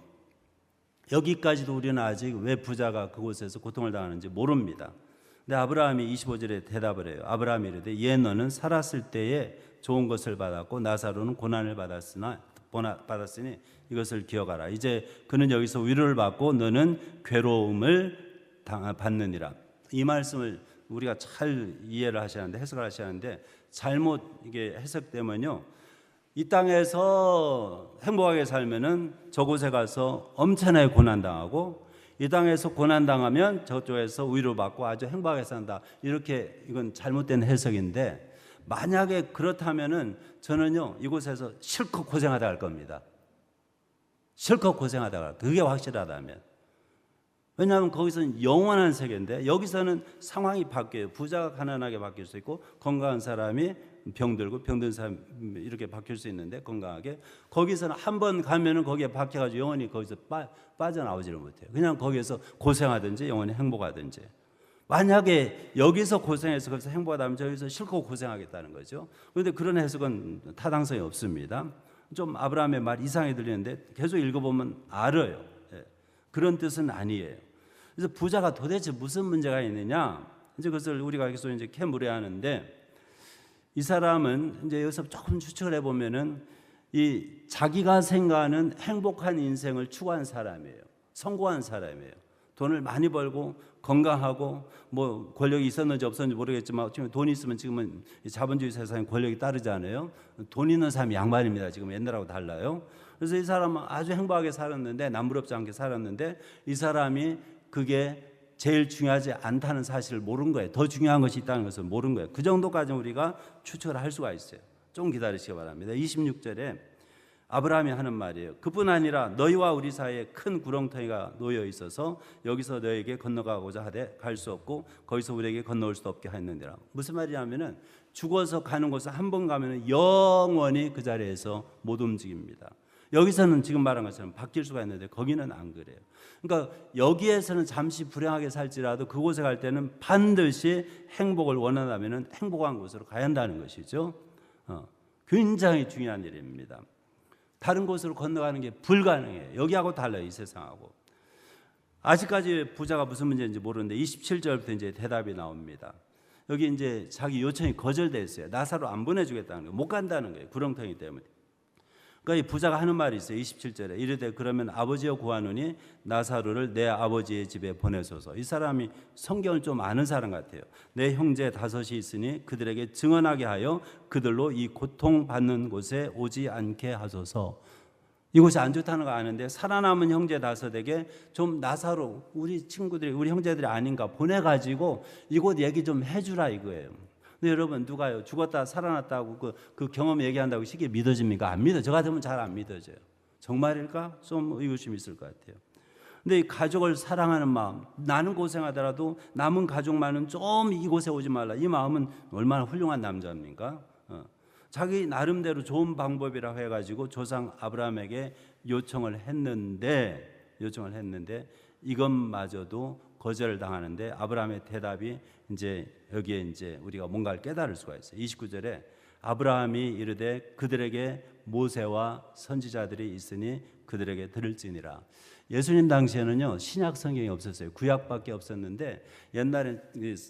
여기까지도 우리는 아직 왜 부자가 그곳에서 고통을 당하는지 모릅니다. 근데 아브라함이 25절에 대답을 해요. 아브라함이 이르되 예 너는 살았을 때에 좋은 것을 받았고 나사로는 고난을 받았으니 이것을 기억하라. 이제 그는 여기서 위로를 받고 너는 괴로움을 받느니라. 이 말씀을 우리가 잘 이해를 하셔야 하는데, 해석을 하셔야 하는데, 잘못 이게 해석되면요, 이 땅에서 행복하게 살면은 저곳에 가서 엄청나게 고난당하고, 이 땅에서 고난당하면 저쪽에서 위로받고 아주 행복하게 산다, 이렇게 이건 잘못된 해석인데, 만약에 그렇다면은 저는요 이곳에서 실컷 고생하다 갈 겁니다. 실컷 고생하다 갈, 그게 확실하다면. 왜냐하면 거기서는 영원한 세계인데, 여기서는 상황이 바뀌어요. 부자가 가난하게 바뀔 수 있고, 건강한 사람이 병들고, 병든 사람이 이렇게 바뀔 수 있는데, 건강하게. 거기서는 한 번 가면은 거기에 박혀가지고 영원히 거기서 빠져나오지를 못해요. 그냥 거기에서 고생하든지 영원히 행복하든지. 만약에 여기서 고생해서 거기서 행복하다면 저기서 실컷 고생하겠다는 거죠. 그런데 그런 해석은 타당성이 없습니다. 좀 아브라함의 말 이상하게 들리는데 계속 읽어보면 알아요. 그런 뜻은 아니에요. 그래서 부자가 도대체 무슨 문제가 있느냐? 이제 그것을 우리가 계속 이제 캐물어하는데, 이 사람은 이제 여기서 조금 추측을 해보면은 이 자기가 생각하는 행복한 인생을 추구한 사람이에요. 성공한 사람이에요. 돈을 많이 벌고 건강하고 뭐 권력이 있었는지 없었는지 모르겠지만 지금 돈이 있으면 지금은 자본주의 세상에 권력이 따르잖아요. 돈 있는 사람이 양반입니다. 지금 옛날하고 달라요. 그래서 이 사람은 아주 행복하게 살았는데, 남부럽지 않게 살았는데, 이 사람이 그게 제일 중요하지 않다는 사실을 모른 거예요. 더 중요한 것이 있다는 것을 모른 거예요. 그 정도까지 우리가 추측을 할 수가 있어요. 좀 기다리시기 바랍니다. 26절에 아브라함이 하는 말이에요. 그뿐 아니라 너희와 우리 사이에 큰 구렁텅이가 놓여 있어서 여기서 너에게 건너가고자 하되 갈 수 없고 거기서 우리에게 건너올 수도 없게 했느니라. 무슨 말이냐면은 죽어서 가는 곳에 한 번 가면은 영원히 그 자리에서 못 움직입니다. 여기서는 지금 말한 것처럼 바뀔 수가 있는데 거기는 안 그래요. 그러니까 여기에서는 잠시 불행하게 살지라도 그곳에 갈 때는 반드시 행복을 원한다면은 행복한 곳으로 가야 한다는 것이죠. 굉장히 중요한 일입니다. 다른 곳으로 건너가는 게 불가능해요. 여기하고 달라요, 이 세상하고. 아직까지 부자가 무슨 문제인지 모르는데 27절부터 이제 대답이 나옵니다. 여기 이제 자기 요청이 거절됐어요. 나사로 안 보내주겠다는 거예요. 못 간다는 거예요. 구렁텅이 때문에. 그러니까 이 부자가 하는 말이 있어요. 27절에 이르되 그러면 아버지여 구하노니 나사로를 내 아버지의 집에 보내소서. 이 사람이 성경을 좀 아는 사람 같아요. 내 형제 다섯이 있으니 그들에게 증언하게 하여 그들로 이 고통받는 곳에 오지 않게 하소서. 이곳이 안 좋다는 거 아는데 살아남은 형제 다섯에게 좀 나사로 우리 친구들이 우리 형제들이 아닌가 보내가지고 이곳 얘기 좀 해주라 이거예요. 근데 여러분 누가요 죽었다 살아났다고 그 경험 얘기한다고 쉽게 믿어집니까? 안 믿어. 저 같으면 잘 안 믿어져요. 정말일까? 좀 의구심이 있을 것 같아요. 근데 이 가족을 사랑하는 마음, 나는 고생하더라도 남은 가족만은 좀 이곳에 오지 말라, 이 마음은 얼마나 훌륭한 남자입니까? 자기 나름대로 좋은 방법이라고 해가지고 조상 아브라함에게 요청을 했는데 이것마저도 거절을 당하는데 아브라함의 대답이 이제 여기에 이제 우리가 뭔가를 깨달을 수가 있어요. 29절에 아브라함이 이르되 그들에게 모세와 선지자들이 있으니 그들에게 들을지니라. 예수님 당시에는요 신약 성경이 없었어요. 구약밖에 없었는데 옛날에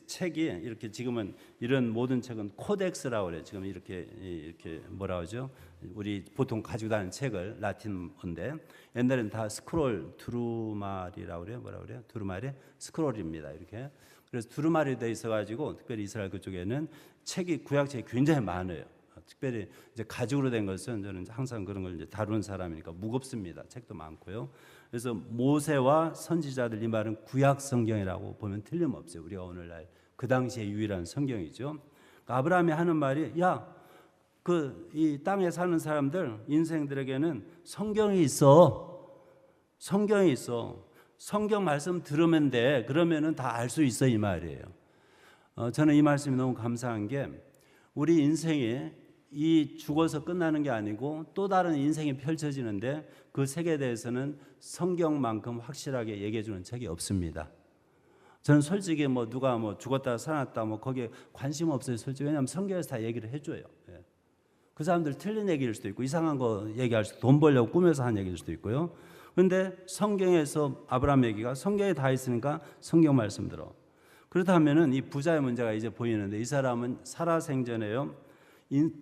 책이 이렇게, 지금은 이런 모든 책은 코덱스라고 그래요. 지금 이렇게 뭐라 하죠? 우리 보통 가지고 다니는 책을 라틴어인데 옛날에는 다 스크롤 두루마리라고 그래요. 뭐라 그래요? 두루마리 스크롤입니다. 이렇게. 그래서 두루마리 돼 있어가지고 특별히 이스라엘 그쪽에는 책이 구약책이 굉장히 많아요. 특별히 이제 가죽으로 된 것은 저는 항상 그런 걸 이제 다루는 사람이니까 무겁습니다. 책도 많고요. 그래서 모세와 선지자들, 이 말은 구약 성경이라고 보면 틀림없어요. 우리가 오늘날 그 당시에 유일한 성경이죠. 그러니까 아브라함이 하는 말이 이 땅에 사는 사람들 인생들에게는 성경이 있어. 성경 말씀 들으면 돼. 그러면은 다 알 수 있어, 이 말이에요. 저는 이 말씀이 너무 감사한 게 우리 인생이 이 죽어서 끝나는 게 아니고 또 다른 인생이 펼쳐지는데 그 세계에 대해서는 성경만큼 확실하게 얘기해 주는 책이 없습니다. 저는 솔직히 누가 죽었다 살아났다 거기에 관심 없어요. 솔직히. 왜냐하면 성경에서 다 얘기를 해줘요. 그 사람들 틀린 얘기일 수도 있고 이상한 거 얘기할 수도, 돈 벌려고 꾸며서 한 얘기일 수도 있고요. 그런데 성경에서 아브라함 얘기가 성경에 다 있으니까 성경 말씀 들어. 그렇다면은 이 부자의 문제가 이제 보이는데, 이 사람은 살아생전에요,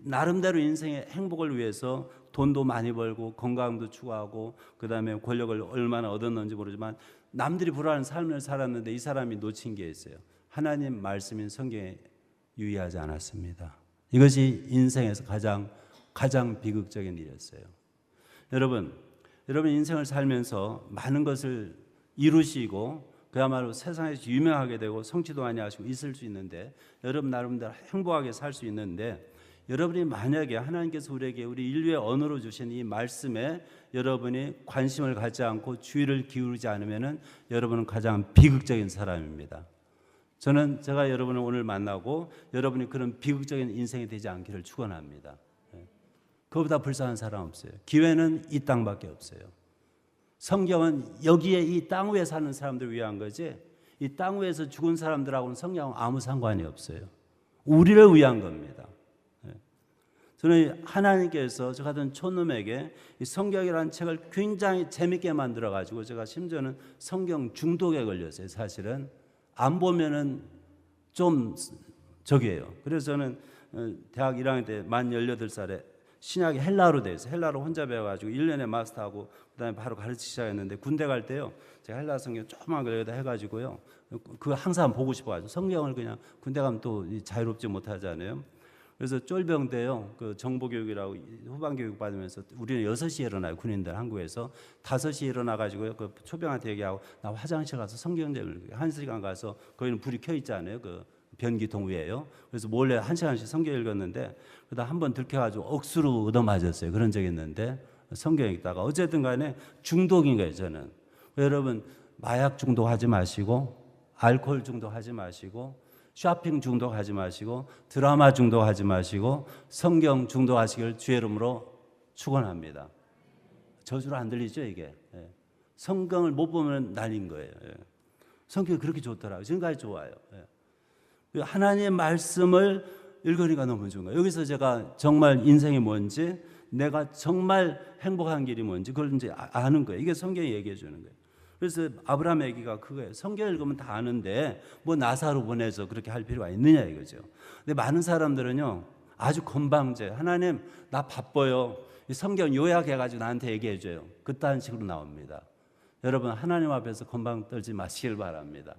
나름대로 인생의 행복을 위해서 돈도 많이 벌고 건강도 추구하고 그다음에 권력을 얼마나 얻었는지 모르지만 남들이 부러워하는 삶을 살았는데, 이 사람이 놓친 게 있어요. 하나님 말씀인 성경에 유의하지 않았습니다. 이것이 인생에서 가장 비극적인 일이었어요. 여러분 인생을 살면서 많은 것을 이루시고 그야말로 세상에서 유명하게 되고 성취도 많이 하시고 있을 수 있는데, 여러분 나름대로 행복하게 살 수 있는데, 여러분이 만약에 하나님께서 우리에게 우리 인류의 언어로 주신 이 말씀에 여러분이 관심을 갖지 않고 주의를 기울이지 않으면은 여러분은 가장 비극적인 사람입니다. 제가 여러분을 오늘 만나고 여러분이 그런 비극적인 인생이 되지 않기를 축원합니다. 그거보다 불쌍한 사람 없어요. 기회는 이 땅밖에 없어요. 성경은 여기에 이 땅 위에 사는 사람들을 위한 거지, 이 땅 위에서 죽은 사람들하고는 성경은 아무 상관이 없어요. 우리를 위한 겁니다. 저는 하나님께서 저 같은 촌놈에게 이 성경이라는 책을 굉장히 재밌게 만들어 가지고, 제가 심지어는 성경 중독에 걸렸어요. 사실은 안 보면은 좀 저기예요. 그래서 저는 대학 1학년 때 만 18살에 신약이 헬라어로 되어 있어요. 헬라어로 혼자 배워가지고 1년에 마스터하고 그다음에 바로 가르치기 시작했는데, 군대 갈 때요, 제가 헬라 성경 조그만 걸 여기다 해가지고요, 그거 항상 보고 싶어가지고, 성경을 그냥 군대 가면 또 자유롭지 못하잖아요. 그래서 쫄병 때요, 그 정보교육이라고 후반교육 받으면서 우리는 6시에 일어나요. 군인들 한국에서 5시에 일어나가지고요, 그 초병한테 얘기하고 나 화장실 가서 성경 좀 읽을게. 1시간 가서 거기는 불이 켜 있잖아요. 그 변기통 위에요. 그래서 몰래 1시간씩 성경 읽었는데, 그러다 한번 들켜가지고 억수로 얻어맞았어요. 그런 적이 있는데, 성경 읽다가 어쨌든 간에 중독인 거예요. 저는. 여러분 마약 중독하지 마시고, 알코올 중독하지 마시고, 쇼핑 중독하지 마시고, 드라마 중독하지 마시고, 성경 중독하시길 주의 이름으로 축원합니다. 저주로 안 들리죠 이게? 성경을 못 보면 난인 거예요. 성경이 그렇게 좋더라고요. 지금까지 좋아요. 하나님의 말씀을 읽으니까 너무 좋은 거예요. 여기서 제가 정말 인생이 뭔지, 내가 정말 행복한 길이 뭔지 그걸 이제 아는 거예요. 이게 성경이 얘기해 주는 거예요. 그래서 아브라함 얘기가 그거예요. 성경 읽으면 다 아는데 뭐 나사로 보내서 그렇게 할 필요가 있느냐 이거죠. 근데 많은 사람들은요, 아주 건방져. 하나님 나 바빠요. 이 성경 요약해가지고 나한테 얘기해 줘요. 그딴 식으로 나옵니다. 여러분 하나님 앞에서 건방 떨지 마시길 바랍니다.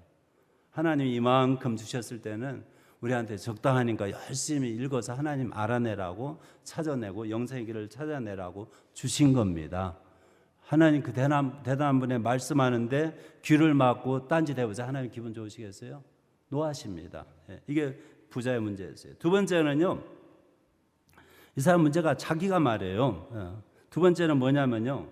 하나님이 이만큼 주셨을 때는 우리한테 적당하니까 열심히 읽어서 하나님 알아내라고, 찾아내고 영생의 길을 찾아내라고 주신 겁니다. 하나님 그 대단한 분의 말씀하는데 귀를 막고 딴짓해보자. 하나님 기분 좋으시겠어요? 노하십니다. 이게 부자의 문제였어요. 두 번째는요, 이 사람 문제가 자기가 말해요. 두 번째는 뭐냐면요,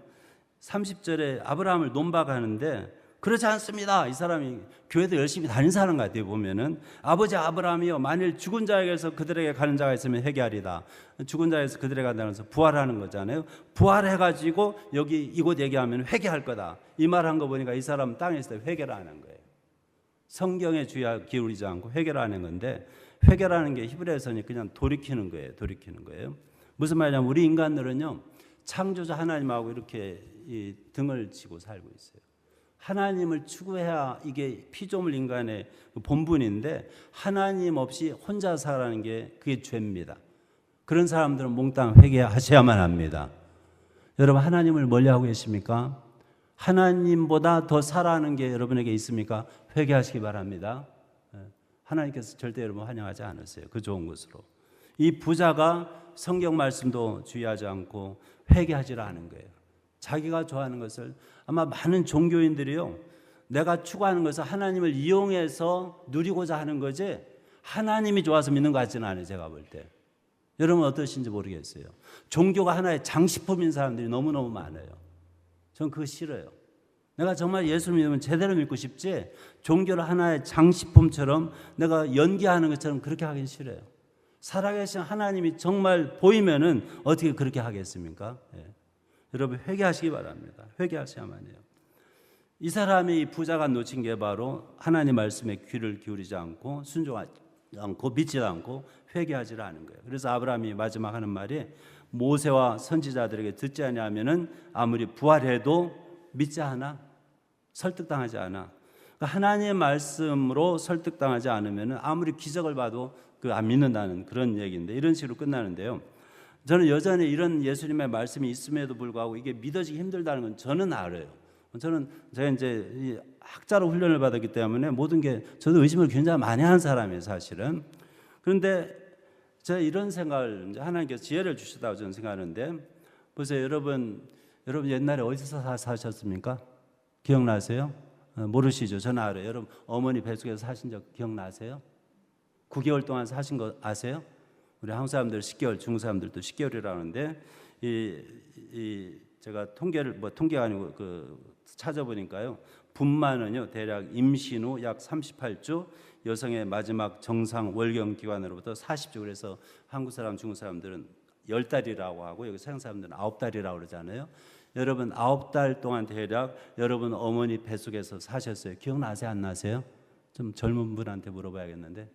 30절에 아브라함을 논박하는데, 그렇지 않습니다. 이 사람이 교회도 열심히 다닌 사람 같아요. 보면은 아버지 아브라함이요, 만일 죽은 자에게서 그들에게 가는 자가 있으면 회개하리다. 죽은 자에서 그들에게 간다면서 부활하는 거잖아요. 부활해가지고 여기 이곳 얘기하면 회개할 거다. 이 말한 거 보니까 이 사람 땅에 있을 때 회개를 하는 거예요. 성경에 주의 기울이지 않고 회개를 하는 건데, 회개라는 게 히브리어에서는 그냥 돌이키는 거예요. 돌이키는 거예요. 무슨 말이냐면 우리 인간들은요, 창조자 하나님하고 이렇게 이 등을 치고 살고 있어요. 하나님을 추구해야 이게 피조물 인간의 본분인데, 하나님 없이 혼자 살아가는 게 그게 죄입니다. 그런 사람들은 몽땅 회개하셔야만 합니다. 여러분 하나님을 멀리하고 계십니까? 하나님보다 더 살아가는 게 여러분에게 있습니까? 회개하시기 바랍니다. 하나님께서 절대 여러분 환영하지 않으세요. 그 좋은 것으로. 이 부자가 성경 말씀도 주의하지 않고 회개하지를 않은 거예요. 자기가 좋아하는 것을, 아마 많은 종교인들이요, 내가 추구하는 것을 하나님을 이용해서 누리고자 하는 거지 하나님이 좋아서 믿는 것 같지는 않아요. 제가 볼 때. 여러분 어떠신지 모르겠어요. 종교가 하나의 장식품인 사람들이 너무너무 많아요. 전 그거 싫어요. 내가 정말 예수를 믿으면 제대로 믿고 싶지, 종교를 하나의 장식품처럼 내가 연기하는 것처럼 그렇게 하긴 싫어요. 살아계신 하나님이 정말 보이면은 어떻게 그렇게 하겠습니까? 여러분 회개하시기 바랍니다. 회개하셔야만 해요. 이 사람이 부자가 놓친 게 바로 하나님 말씀에 귀를 기울이지 않고 않고 믿지도 않고 회개하지를 않은 거예요. 그래서 아브라함이 마지막 하는 말이 모세와 선지자들에게 듣지 아니하면은 아무리 부활해도 믿지 않아, 설득당하지 않아. 그러니까 하나님의 말씀으로 설득당하지 않으면은 아무리 기적을 봐도 그 안 믿는다는 그런 얘기인데, 이런 식으로 끝나는데요. 저는 여전히 이런 예수님의 말씀이 있음에도 불구하고 이게 믿어지기 힘들다는 건 저는 알아요. 제가 이제 이 학자로 훈련을 받았기 때문에 모든 게 저도 의심을 굉장히 많이 하는 사람이에요, 사실은. 그런데 제가 이런 생각을 이제 하나님께서 지혜를 주시다고 저는 생각하는데, 보세요, 여러분 옛날에 어디서 사셨습니까? 기억나세요? 모르시죠? 저는 알아요. 여러분 어머니 뱃속에서 사신 적 기억나세요? 9개월 동안 사신 거 아세요? 우리 한국 사람들 10개월, 중국 사람들도 10개월이라고 하는데, 제가 통계가 아니고 찾아보니까요, 분만은요 대략 임신 후 약 38주, 여성의 마지막 정상 월경 기간으로부터 40주. 그래서 한국 사람, 중국 사람들은 10달이라고 하고 여기 서양 사람들은 9달이라고 그러잖아요. 여러분 9달 동안 대략 여러분 어머니 뱃속에서 사셨어요. 기억나세요? 안 나세요? 좀 젊은 분한테 물어봐야겠는데.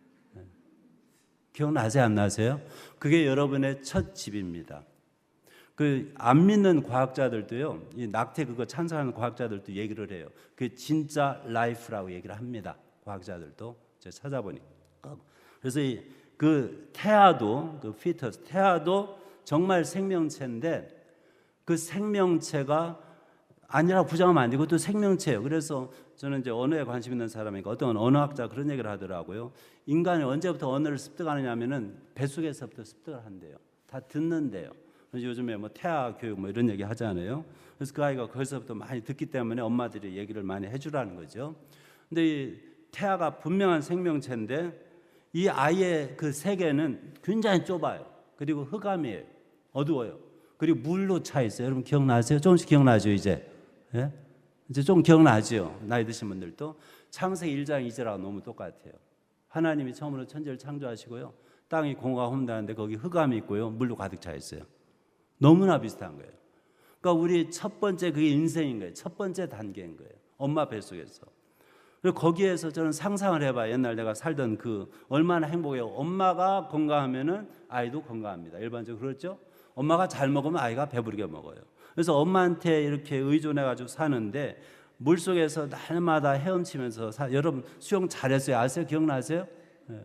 기억나세요? 안 나세요? 그게 여러분의 첫 집입니다. 안 믿는 과학자들도요, 이 낙태 그거 찬성하는 과학자들도 얘기를 해요. 그 진짜 라이프라고 얘기를 합니다. 과학자들도 제가 찾아보니까. 그래서 그 태아도, 그 피터스 태아도 정말 생명체인데, 그 생명체가 아니라고 부정하면 안 되고 또 생명체예요. 그래서 저는 이제 언어에 관심 있는 사람이니까 어떤 언어학자 그런 얘기를 하더라고요. 인간이 언제부터 언어를 습득하느냐면은 뱃속에서부터 습득을 한대요. 다 듣는데요. 그래서 요즘에 뭐 태아 교육 뭐 이런 얘기 하잖아요. 그래서 그 아이가 거기서부터 많이 듣기 때문에 엄마들이 얘기를 많이 해주라는 거죠. 근데 이 태아가 분명한 생명체인데 이 아이의 그 세계는 굉장히 좁아요. 그리고 흑암이에요. 어두워요. 그리고 물로 차 있어요. 여러분 기억나세요? 조금씩 기억나죠 이제? 예? 이제 좀 기억나죠? 나이 드신 분들도. 창세기 1장 2절하고 너무 똑같아요. 하나님이 처음으로 천지를 창조하시고요, 땅이 공허가 험다는데 거기 흑암이 있고요, 물로 가득 차 있어요. 너무나 비슷한 거예요. 그러니까 우리 첫 번째 그게 인생인 거예요. 첫 번째 단계인 거예요. 엄마 뱃속에서. 그리고 거기에서 저는 상상을 해봐요. 옛날 내가 살던 그 얼마나 행복해요. 엄마가 건강하면은 아이도 건강합니다. 일반적으로 그렇죠? 엄마가 잘 먹으면 아이가 배부르게 먹어요. 그래서 엄마한테 이렇게 의존해가지고 사는데 물속에서 날마다 헤엄치면서 여러분 수영 잘했어요? 아세요? 기억나세요? 네.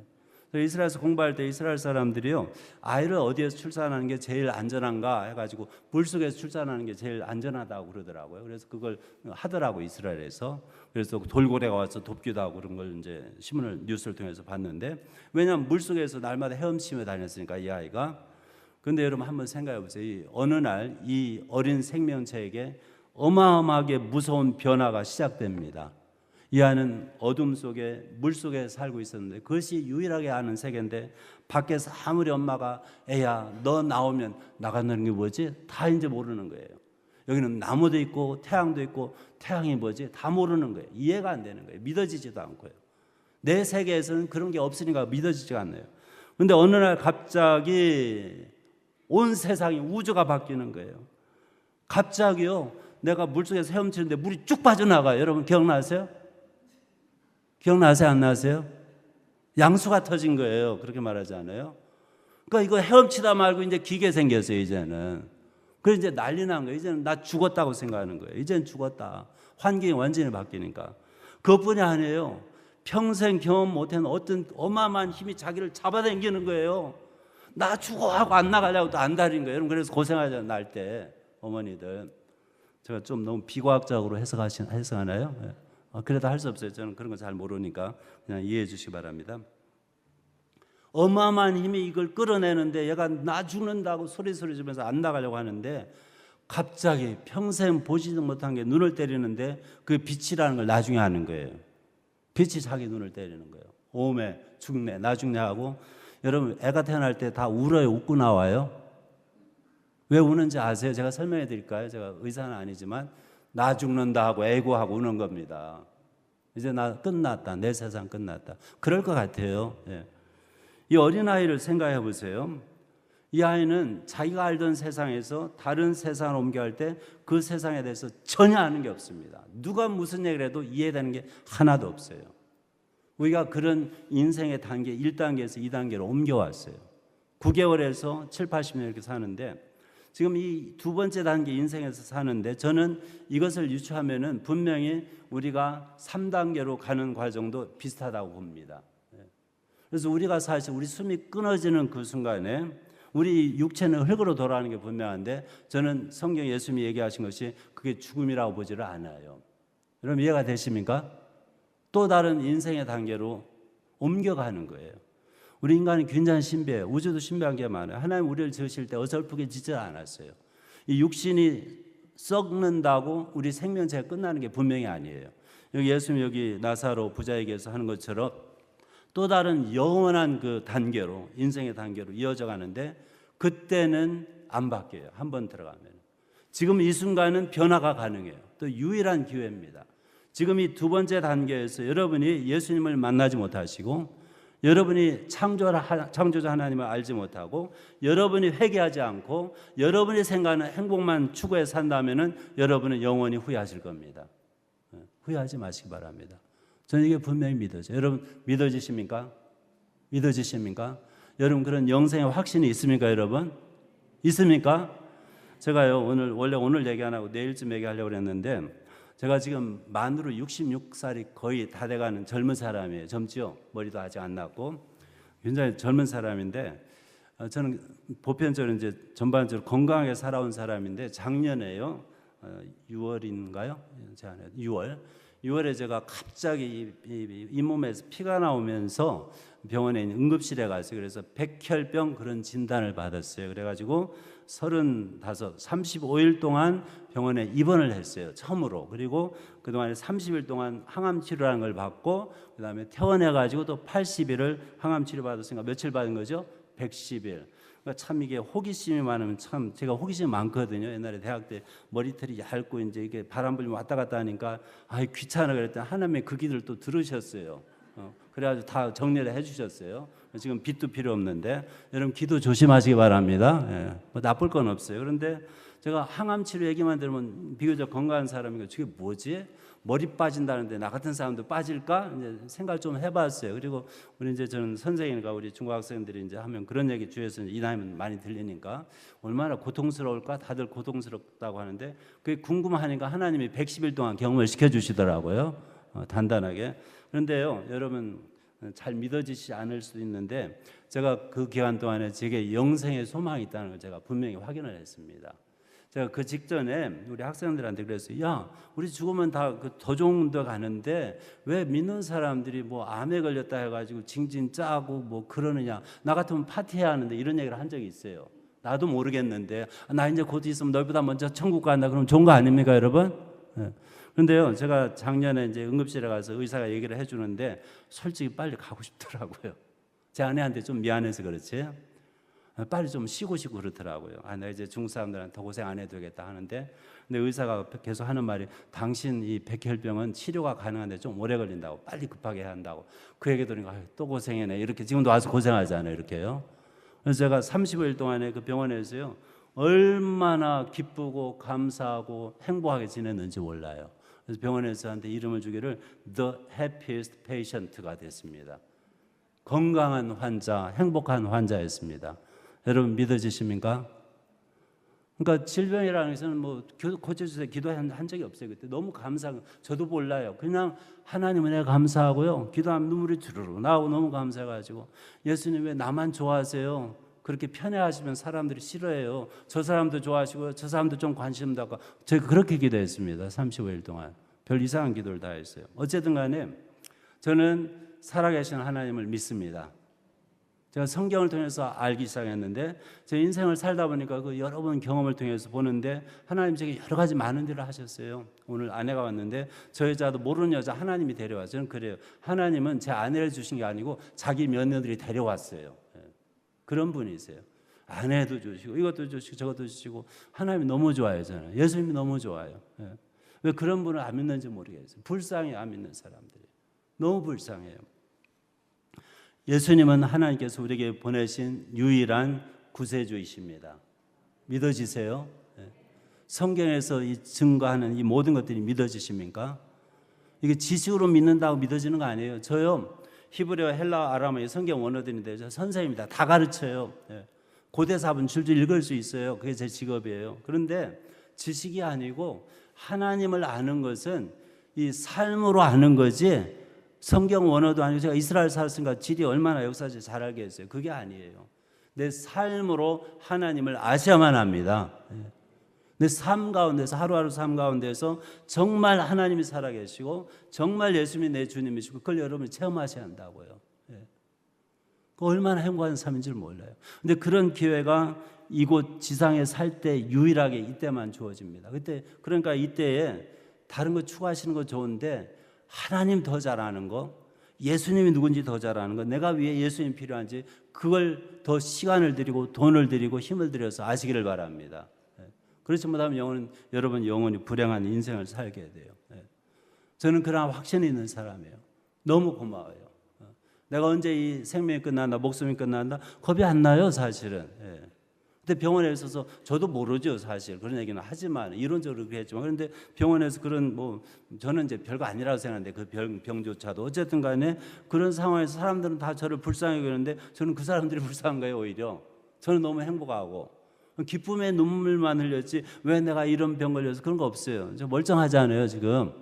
이스라엘에서 공부할 때 이스라엘 사람들이요, 아이를 어디에서 출산하는 게 제일 안전한가 해가지고 물속에서 출산하는 게 제일 안전하다고 그러더라고요. 그래서 그걸 하더라고 이스라엘에서. 그래서 돌고래가 와서 돕기도 하고 그런 걸 이제 신문을 뉴스를 통해서 봤는데, 왜냐하면 물속에서 날마다 헤엄치며 다녔으니까 이 아이가. 근데 여러분 한번 생각해 보세요. 어느 날 이 어린 생명체에게 어마어마하게 무서운 변화가 시작됩니다. 이 아이는 어둠 속에 물 속에 살고 있었는데 그것이 유일하게 아는 세계인데, 밖에서 아무리 엄마가 애야 너 나오면 나간다는 게 뭐지? 다 이제 모르는 거예요. 여기는 나무도 있고 태양도 있고 태양이 뭐지? 다 모르는 거예요. 이해가 안 되는 거예요. 믿어지지도 않고요. 내 세계에서는 그런 게 없으니까 믿어지지가 않아요. 그런데 어느 날 갑자기 온 세상이, 우주가 바뀌는 거예요. 갑자기요, 내가 물속에서 헤엄치는데 물이 쭉 빠져나가요. 여러분 기억나세요? 기억나세요? 안 나세요? 양수가 터진 거예요. 그렇게 말하지 않아요? 그러니까 이거 헤엄치다 말고 이제 기계 생겼어요, 이제는. 그래서 이제 난리 난 거예요. 이제는 나 죽었다고 생각하는 거예요. 이제는 죽었다. 환경이 완전히 바뀌니까. 그것뿐이 아니에요. 평생 경험 못한 어떤 어마어마한 힘이 자기를 잡아당기는 거예요. 나 죽어 하고 안 나가려고 또 안달인 거예요. 여러분 그래서 고생하잖아요, 날 때. 어머니들. 제가 좀 너무 비과학적으로 해석하나요? 그래도 할 수 없어요. 저는 그런 거 잘 모르니까 그냥 이해해 주시기 바랍니다. 어마어마한 힘이 이걸 끌어내는데 얘가 나 죽는다고 소리 지르면서 안 나가려고 하는데, 갑자기 평생 보지도 못한 게 눈을 때리는데 그 빛이라는 걸 나중에 아는 거예요. 빛이 자기 눈을 때리는 거예요. 오메 죽네, 나 죽네 하고. 여러분 애가 태어날 때 다 울어요? 웃고 나와요? 왜 우는지 아세요? 제가 설명해 드릴까요? 제가 의사는 아니지만 나 죽는다 하고 애고하고 우는 겁니다. 이제 나 끝났다, 내 세상 끝났다. 그럴 것 같아요. 예. 이 어린아이를 생각해 보세요. 이 아이는 자기가 알던 세상에서 다른 세상을 옮겨갈 때 그 세상에 대해서 전혀 아는 게 없습니다. 누가 무슨 얘기를 해도 이해되는 게 하나도 없어요. 우리가 그런 인생의 단계 1단계에서 2단계로 옮겨왔어요. 9개월에서 7, 80년 이렇게 사는데 지금 이 두 번째 단계 인생에서 사는데 저는 이것을 유추하면은 분명히 우리가 3단계로 가는 과정도 비슷하다고 봅니다. 그래서 우리가 사실 우리 숨이 끊어지는 그 순간에 우리 육체는 흙으로 돌아가는 게 분명한데 저는 성경 예수님이 얘기하신 것이 그게 죽음이라고 보지를 않아요. 여러분 이해가 되십니까? 또 다른 인생의 단계로 옮겨가는 거예요. 우리 인간은 굉장히 신비해요. 우주도 신비한 게 많아요. 하나님 우리를 지으실 때 어설프게 짓지 않았어요. 이 육신이 썩는다고 우리 생명체가 끝나는 게 분명히 아니에요. 여기 예수님 여기 나사로 부자에게서 하는 것처럼 또 다른 영원한 그 단계로 인생의 단계로 이어져 가는데 그때는 안 바뀌어요. 한번 들어가면. 지금 이 순간은 변화가 가능해요. 또 유일한 기회입니다. 지금 이 두 번째 단계에서 여러분이 예수님을 만나지 못하시고 여러분이 창조자 하나님을 알지 못하고 여러분이 회개하지 않고 여러분이 생각하는 행복만 추구해 산다면은 여러분은 영원히 후회하실 겁니다. 후회하지 마시기 바랍니다. 저는 이게 분명히 믿어져요. 여러분 믿어지십니까? 믿어지십니까? 여러분 그런 영생의 확신이 있습니까, 여러분? 있습니까? 제가요 원래 오늘 얘기 안 하고 내일쯤 얘기하려고 그랬는데 제가 지금 만으로 66살이 거의 다 돼가는 젊은 사람이에요. 젊죠? 머리도 아직 안 났고 굉장히 젊은 사람인데 저는 보편적으로 이제 전반적으로 건강하게 살아온 사람인데 작년에요 6월인가요? 6월에 제가 갑자기 이 몸에서 피가 나오면서 병원에 있는 응급실에 갔어요. 그래서 백혈병 그런 진단을 받았어요. 그래가지고 35일 동안 병원에 입원을 했어요. 처음으로. 그리고 그동안에 30일 동안 항암 치료라는 걸 받고 그다음에 퇴원해가지고 또 80일을 항암 치료 받았으니까 며칠 받은 거죠? 110일. 그러니까 참 이게 호기심이 많으면 참 제가 호기심이 많거든요. 옛날에 대학 때 머리털이 얇고 이제 이게 바람 불면 왔다 갔다 하니까 아이 귀찮아 그랬더니 하나님의 그 기도를 또 들으셨어요. 그래가지고 다 정리를 해주셨어요. 지금 빚도 필요 없는데 여러분 기도 조심하시기 바랍니다. 예, 뭐 나쁠 건 없어요. 그런데 제가 항암 치료 얘기만 들으면 비교적 건강한 사람이고 저게 뭐지? 머리 빠진다는데 나 같은 사람도 빠질까? 이제 생각 좀 해봤어요. 그리고 우리 이제 저는 선생님과 우리 중고학생들이 이제 하면 그런 얘기 주위에서 이 나이면 많이 들리니까 얼마나 고통스러울까? 다들 고통스럽다고 하는데 그게 궁금하니까 하나님이 110일 동안 경험을 시켜주시더라고요. 단단하게. 그런데요, 여러분 잘 믿어지지 않을 수도 있는데 제가 그 기간 동안에 제게 영생의 소망이 있다는 걸 제가 분명히 확인을 했습니다. 제가 그 직전에 우리 학생들한테 그랬어요. 야, 우리 죽으면 다 더 좋은 데 가는데 왜 믿는 사람들이 뭐 암에 걸렸다 해가지고 징징 짜고 뭐 그러느냐. 나 같으면 파티해야 하는데 이런 얘기를 한 적이 있어요. 나도 모르겠는데 나 이제 곧 있으면 너희보다 먼저 천국 간다. 그럼 좋은 거 아닙니까, 여러분? 네. 그런데요, 제가 작년에 이제 응급실에 가서 의사가 얘기를 해주는데 솔직히 빨리 가고 싶더라고요. 제 아내한테 좀 미안해서 그렇지. 빨리 좀 쉬고 그러더라고요. 나 이제 중국 사람들한테 더 고생 안 해도 되겠다 하는데, 근데 의사가 계속 하는 말이 당신 이 백혈병은 치료가 가능한데 좀 오래 걸린다고, 빨리 급하게 해야 한다고. 그 얘기 들으니까 또 고생해네. 이렇게 지금도 와서 고생하잖아요, 이렇게요. 그래서 제가 35일 동안에 그 병원에서요 얼마나 기쁘고 감사하고 행복하게 지냈는지 몰라요. 그래서 병원에서 한테 이름을 주기를 The Happiest Patient가 됐습니다. 건강한 환자, 행복한 환자였습니다. 여러분 믿어지십니까? 그러니까 질병이라는 것은 뭐 고쳐주세요 기도한 적이 없어요. 그때 너무 감사하고 저도 몰라요. 그냥 하나님 은혜 감사하고요. 기도하면 눈물이 주르르 나오고 너무 감사해가지고 예수님 왜 나만 좋아하세요? 그렇게 편애하시면 사람들이 싫어해요. 저 사람도 좋아하시고 저 사람도 좀 관심도 갖고 제가 그렇게 기도했습니다. 35일 동안 별 이상한 기도를 다 했어요. 어쨌든 간에 저는 살아계신 하나님을 믿습니다. 제가 성경을 통해서 알기 시작했는데 제 인생을 살다 보니까 그 여러 번 경험을 통해서 보는데 하나님 제게 여러 가지 많은 일을 하셨어요. 오늘 아내가 왔는데 저 여자도 모르는 여자 하나님이 데려왔어요. 저는 그래요. 하나님은 제 아내를 주신 게 아니고 자기 며느리 데려왔어요. 그런 분이세요. 아내도 주시고 이것도 주시고 저것도 주시고 하나님이 너무 좋아요. 저는 예수님이 너무 좋아요. 왜 그런 분을 안 믿는지 모르겠어요. 불쌍해요. 안 믿는 사람들이. 너무 불쌍해요. 예수님은 하나님께서 우리에게 보내신 유일한 구세주이십니다. 믿어지세요? 성경에서 이 증거하는 이 모든 것들이 믿어지십니까? 이게 지식으로 믿는다고 믿어지는 거 아니에요. 저요 히브리어, 헬라어, 아람어 성경 원어들인데 저 선생님이다. 다 가르쳐요. 예. 고대사분 줄줄 읽을 수 있어요. 그게 제 직업이에요. 그런데 지식이 아니고 하나님을 아는 것은 이 삶으로 아는 거지 성경 원어도 아니고 제가 이스라엘 살았으니까 지리 얼마나 역사를 잘 알겠어요. 그게 아니에요. 내 삶으로 하나님을 아셔야만 합니다. 내 삶 가운데서 하루하루 삶 가운데서 정말 하나님이 살아계시고 정말 예수님이 내 주님이시고 그걸 여러분이 체험하셔야 한다고요. 그 얼마나 행복한 삶인 줄 몰라요. 근데 그런 기회가 이곳 지상에 살 때 유일하게 이때만 주어집니다. 그때 그러니까 이때에 다른 거 추구하시는 거 좋은데 하나님 더 잘 아는 거, 예수님이 누군지 더 잘 아는 거, 내가 왜 예수님이 필요한지 그걸 더 시간을 들이고 돈을 들이고 힘을 들여서 아시기를 바랍니다. 그렇지 못하면 여러분 영원히 불행한 인생을 살게 돼요. 저는 그러나 확신이 있는 사람이에요. 너무 고마워요. 내가 언제 이 생명이 끝난다, 목숨이 끝난다 겁이 안 나요, 사실은. 근데 병원에 있어서 저도 모르죠, 사실. 그런 얘기는 하지만 이론적으로 그랬지만 그런데 병원에서 그런 저는 이제 별거 아니라고 생각하는데 그 병조차도 어쨌든 간에 그런 상황에서 사람들은 다 저를 불쌍하게 그러는데 저는 그 사람들이 불쌍한 거예요, 오히려. 저는 너무 행복하고 기쁨의 눈물만 흘렸지 왜 내가 이런 병 걸려서 그런 거 없어요. 저 멀쩡하잖아요, 지금.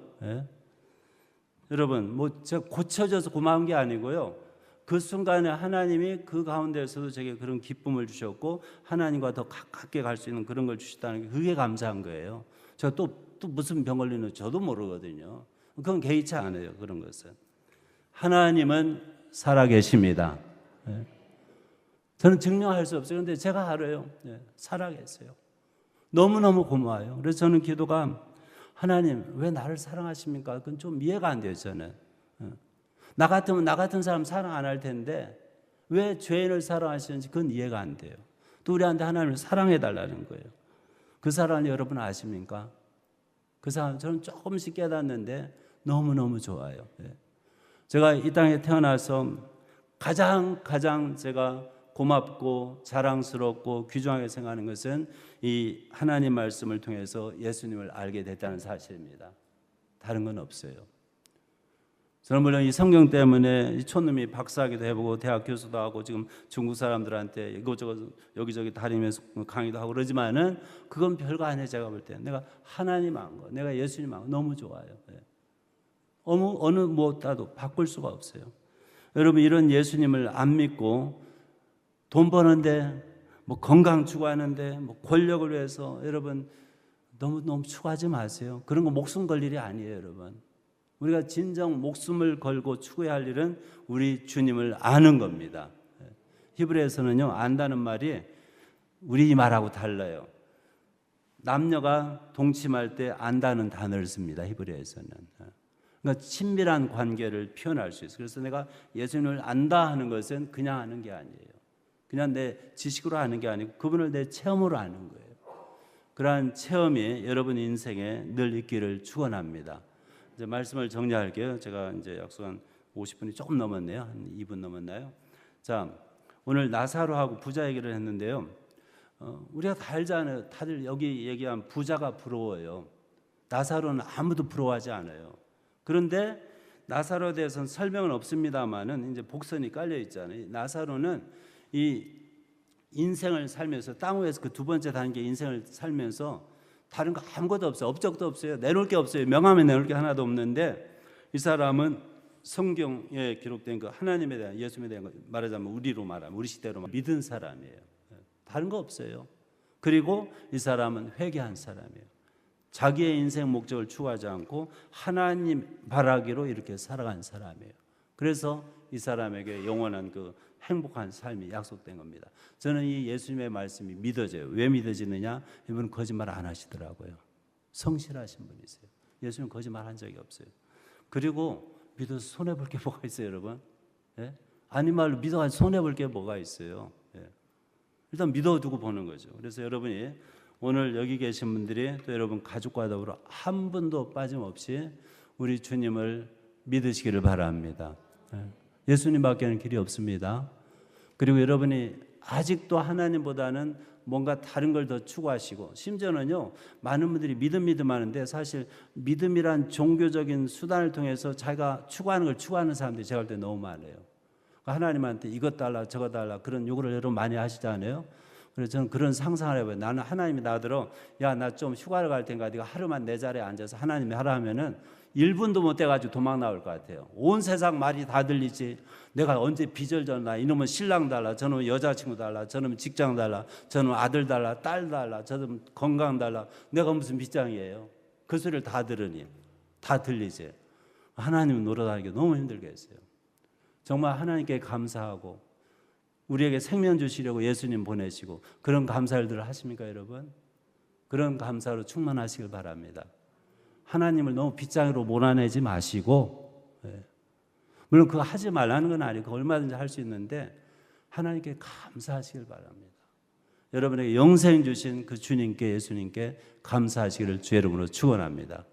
여러분, 제가 고쳐져서 고마운 게 아니고요. 그 순간에 하나님이 그 가운데서도 제게 그런 기쁨을 주셨고 하나님과 더 가깝게 갈 수 있는 그런 걸 주셨다는 게 그게 감사한 거예요. 제가 또 무슨 병 걸리는지 저도 모르거든요. 그건 개의치 않아요, 그런 것은. 하나님은 살아계십니다. 저는 증명할 수 없어요. 그런데 제가 알아요. 살아계세요. 너무너무 고마워요. 그래서 저는 기도가 하나님 왜 나를 사랑하십니까? 그건 좀 이해가 안 돼요, 저는. 나 같으면 나 같은 사람 사랑 안 할 텐데 왜 죄인을 사랑하시는지 그건 이해가 안 돼요. 또 우리한테 하나님을 사랑해 달라는 거예요. 그 사랑을 여러분 아십니까? 그 사람 저는 조금씩 깨닫는데 너무너무 좋아요. 제가 이 땅에 태어나서 가장 제가 고맙고 자랑스럽고 귀중하게 생각하는 것은 이 하나님 말씀을 통해서 예수님을 알게 됐다는 사실입니다. 다른 건 없어요. 저는 물론 이 성경 때문에 이 촌놈이 박사학위도 해보고 대학 교수도 하고 지금 중국 사람들한테 이것저것 여기저기 다니면서 강의도 하고 그러지만은 그건 별거 아니에요. 제가 볼 때 내가 하나님 안 거, 내가 예수님 안 거 너무 좋아요. 어느 무엇과도 바꿀 수가 없어요. 여러분 이런 예수님을 안 믿고 돈 버는데 건강 추구하는데 권력을 위해서 여러분 너무 추구하지 마세요. 그런 거 목숨 걸 일이 아니에요, 여러분. 우리가 진정 목숨을 걸고 추구해야 할 일은 우리 주님을 아는 겁니다. 히브리에서는요, 안다는 말이 우리 말하고 달라요. 남녀가 동침할 때 안다는 단어를 씁니다, 히브리에서는. 그러니까 친밀한 관계를 표현할 수 있어요. 그래서 내가 예수님을 안다 하는 것은 그냥 아는 게 아니에요. 그냥 내 지식으로 아는 게 아니고 그분을 내 체험으로 아는 거예요. 그러한 체험이 여러분 인생에 늘 있기를 축원합니다. 이제 말씀을 정리할게요. 제가 이제 약속한 50분이 조금 넘었네요. 한 2분 넘었나요? 자, 오늘 나사로하고 부자 얘기를 했는데요. 우리가 다 알잖아요. 다들 여기 얘기한 부자가 부러워요. 나사로는 아무도 부러워하지 않아요. 그런데 나사로에 대해서는 설명은 없습니다만은 이제 복선이 깔려 있잖아요. 나사로는 이 인생을 살면서 땅 위에서 그 두 번째 단계 인생을 살면서 다른 거 아무것도 없어요. 업적도 없어요. 내놓을 게 없어요. 명함에 내놓을 게 하나도 없는데 이 사람은 성경에 기록된 그 하나님에 대한 예수님에 대한 거 말하자면 우리로 말하면 우리 시대로 믿은 사람이에요. 다른 거 없어요. 그리고 이 사람은 회개한 사람이에요. 자기의 인생 목적을 추구하지 않고 하나님 바라기로 이렇게 살아간 사람이에요. 그래서 이 사람에게 영원한 그 행복한 삶이 약속된 겁니다. 저는 이 예수님의 말씀이 믿어져요. 왜 믿어지느냐? 이분은 거짓말 안 하시더라고요. 성실하신 분이세요. 예수님은 거짓말 한 적이 없어요. 그리고 믿어서 손해볼 게 뭐가 있어요, 여러분? 예? 아니 말로 믿어가지고 손해볼 게 뭐가 있어요? 예. 일단 믿어두고 보는 거죠. 그래서 여러분이 오늘 여기 계신 분들이 또 여러분 가족과 더불어 한 분도 빠짐없이 우리 주님을 믿으시기를 바랍니다. 예. 예수님밖에는 길이 없습니다. 그리고 여러분이 아직도 하나님보다는 뭔가 다른 걸 더 추구하시고, 심지어는요 많은 분들이 믿음 하는데 사실 믿음이란 종교적인 수단을 통해서 자기가 추구하는 걸 추구하는 사람들이 제가 볼 때 너무 많아요. 하나님한테 이것 달라 저것 달라 그런 요구를 여러분 많이 하시잖아요. 그래서 저는 그런 상상을 해봐요. 나는 하나님이 나더러 야 나 좀 휴가를 갈 테니까 네가 하루만 내 자리에 앉아서 하나님이 하라 하면은 1분도 못 돼가지고 도망 나올 것 같아요. 온 세상 말이 다 들리지. 내가 언제 빚을 졌나, 이놈은 신랑 달라, 저놈은 여자친구 달라, 저놈은 직장 달라, 저놈은 아들 달라, 딸 달라, 저놈은 건강 달라. 내가 무슨 빚장이에요. 그 소리를 다 들으니 다 들리지. 하나님은 놀아다니기 너무 힘들겠어요. 정말 하나님께 감사하고 우리에게 생명 주시려고 예수님 보내시고 그런 감사 일들을 하십니까 여러분? 그런 감사로 충만하시길 바랍니다. 하나님을 너무 빗장으로 몰아내지 마시고, 물론 그거 하지 말라는 건 아니고 얼마든지 할 수 있는데 하나님께 감사하시길 바랍니다. 여러분에게 영생 주신 그 주님께, 예수님께 감사하시기를 주의 이름으로 축원합니다.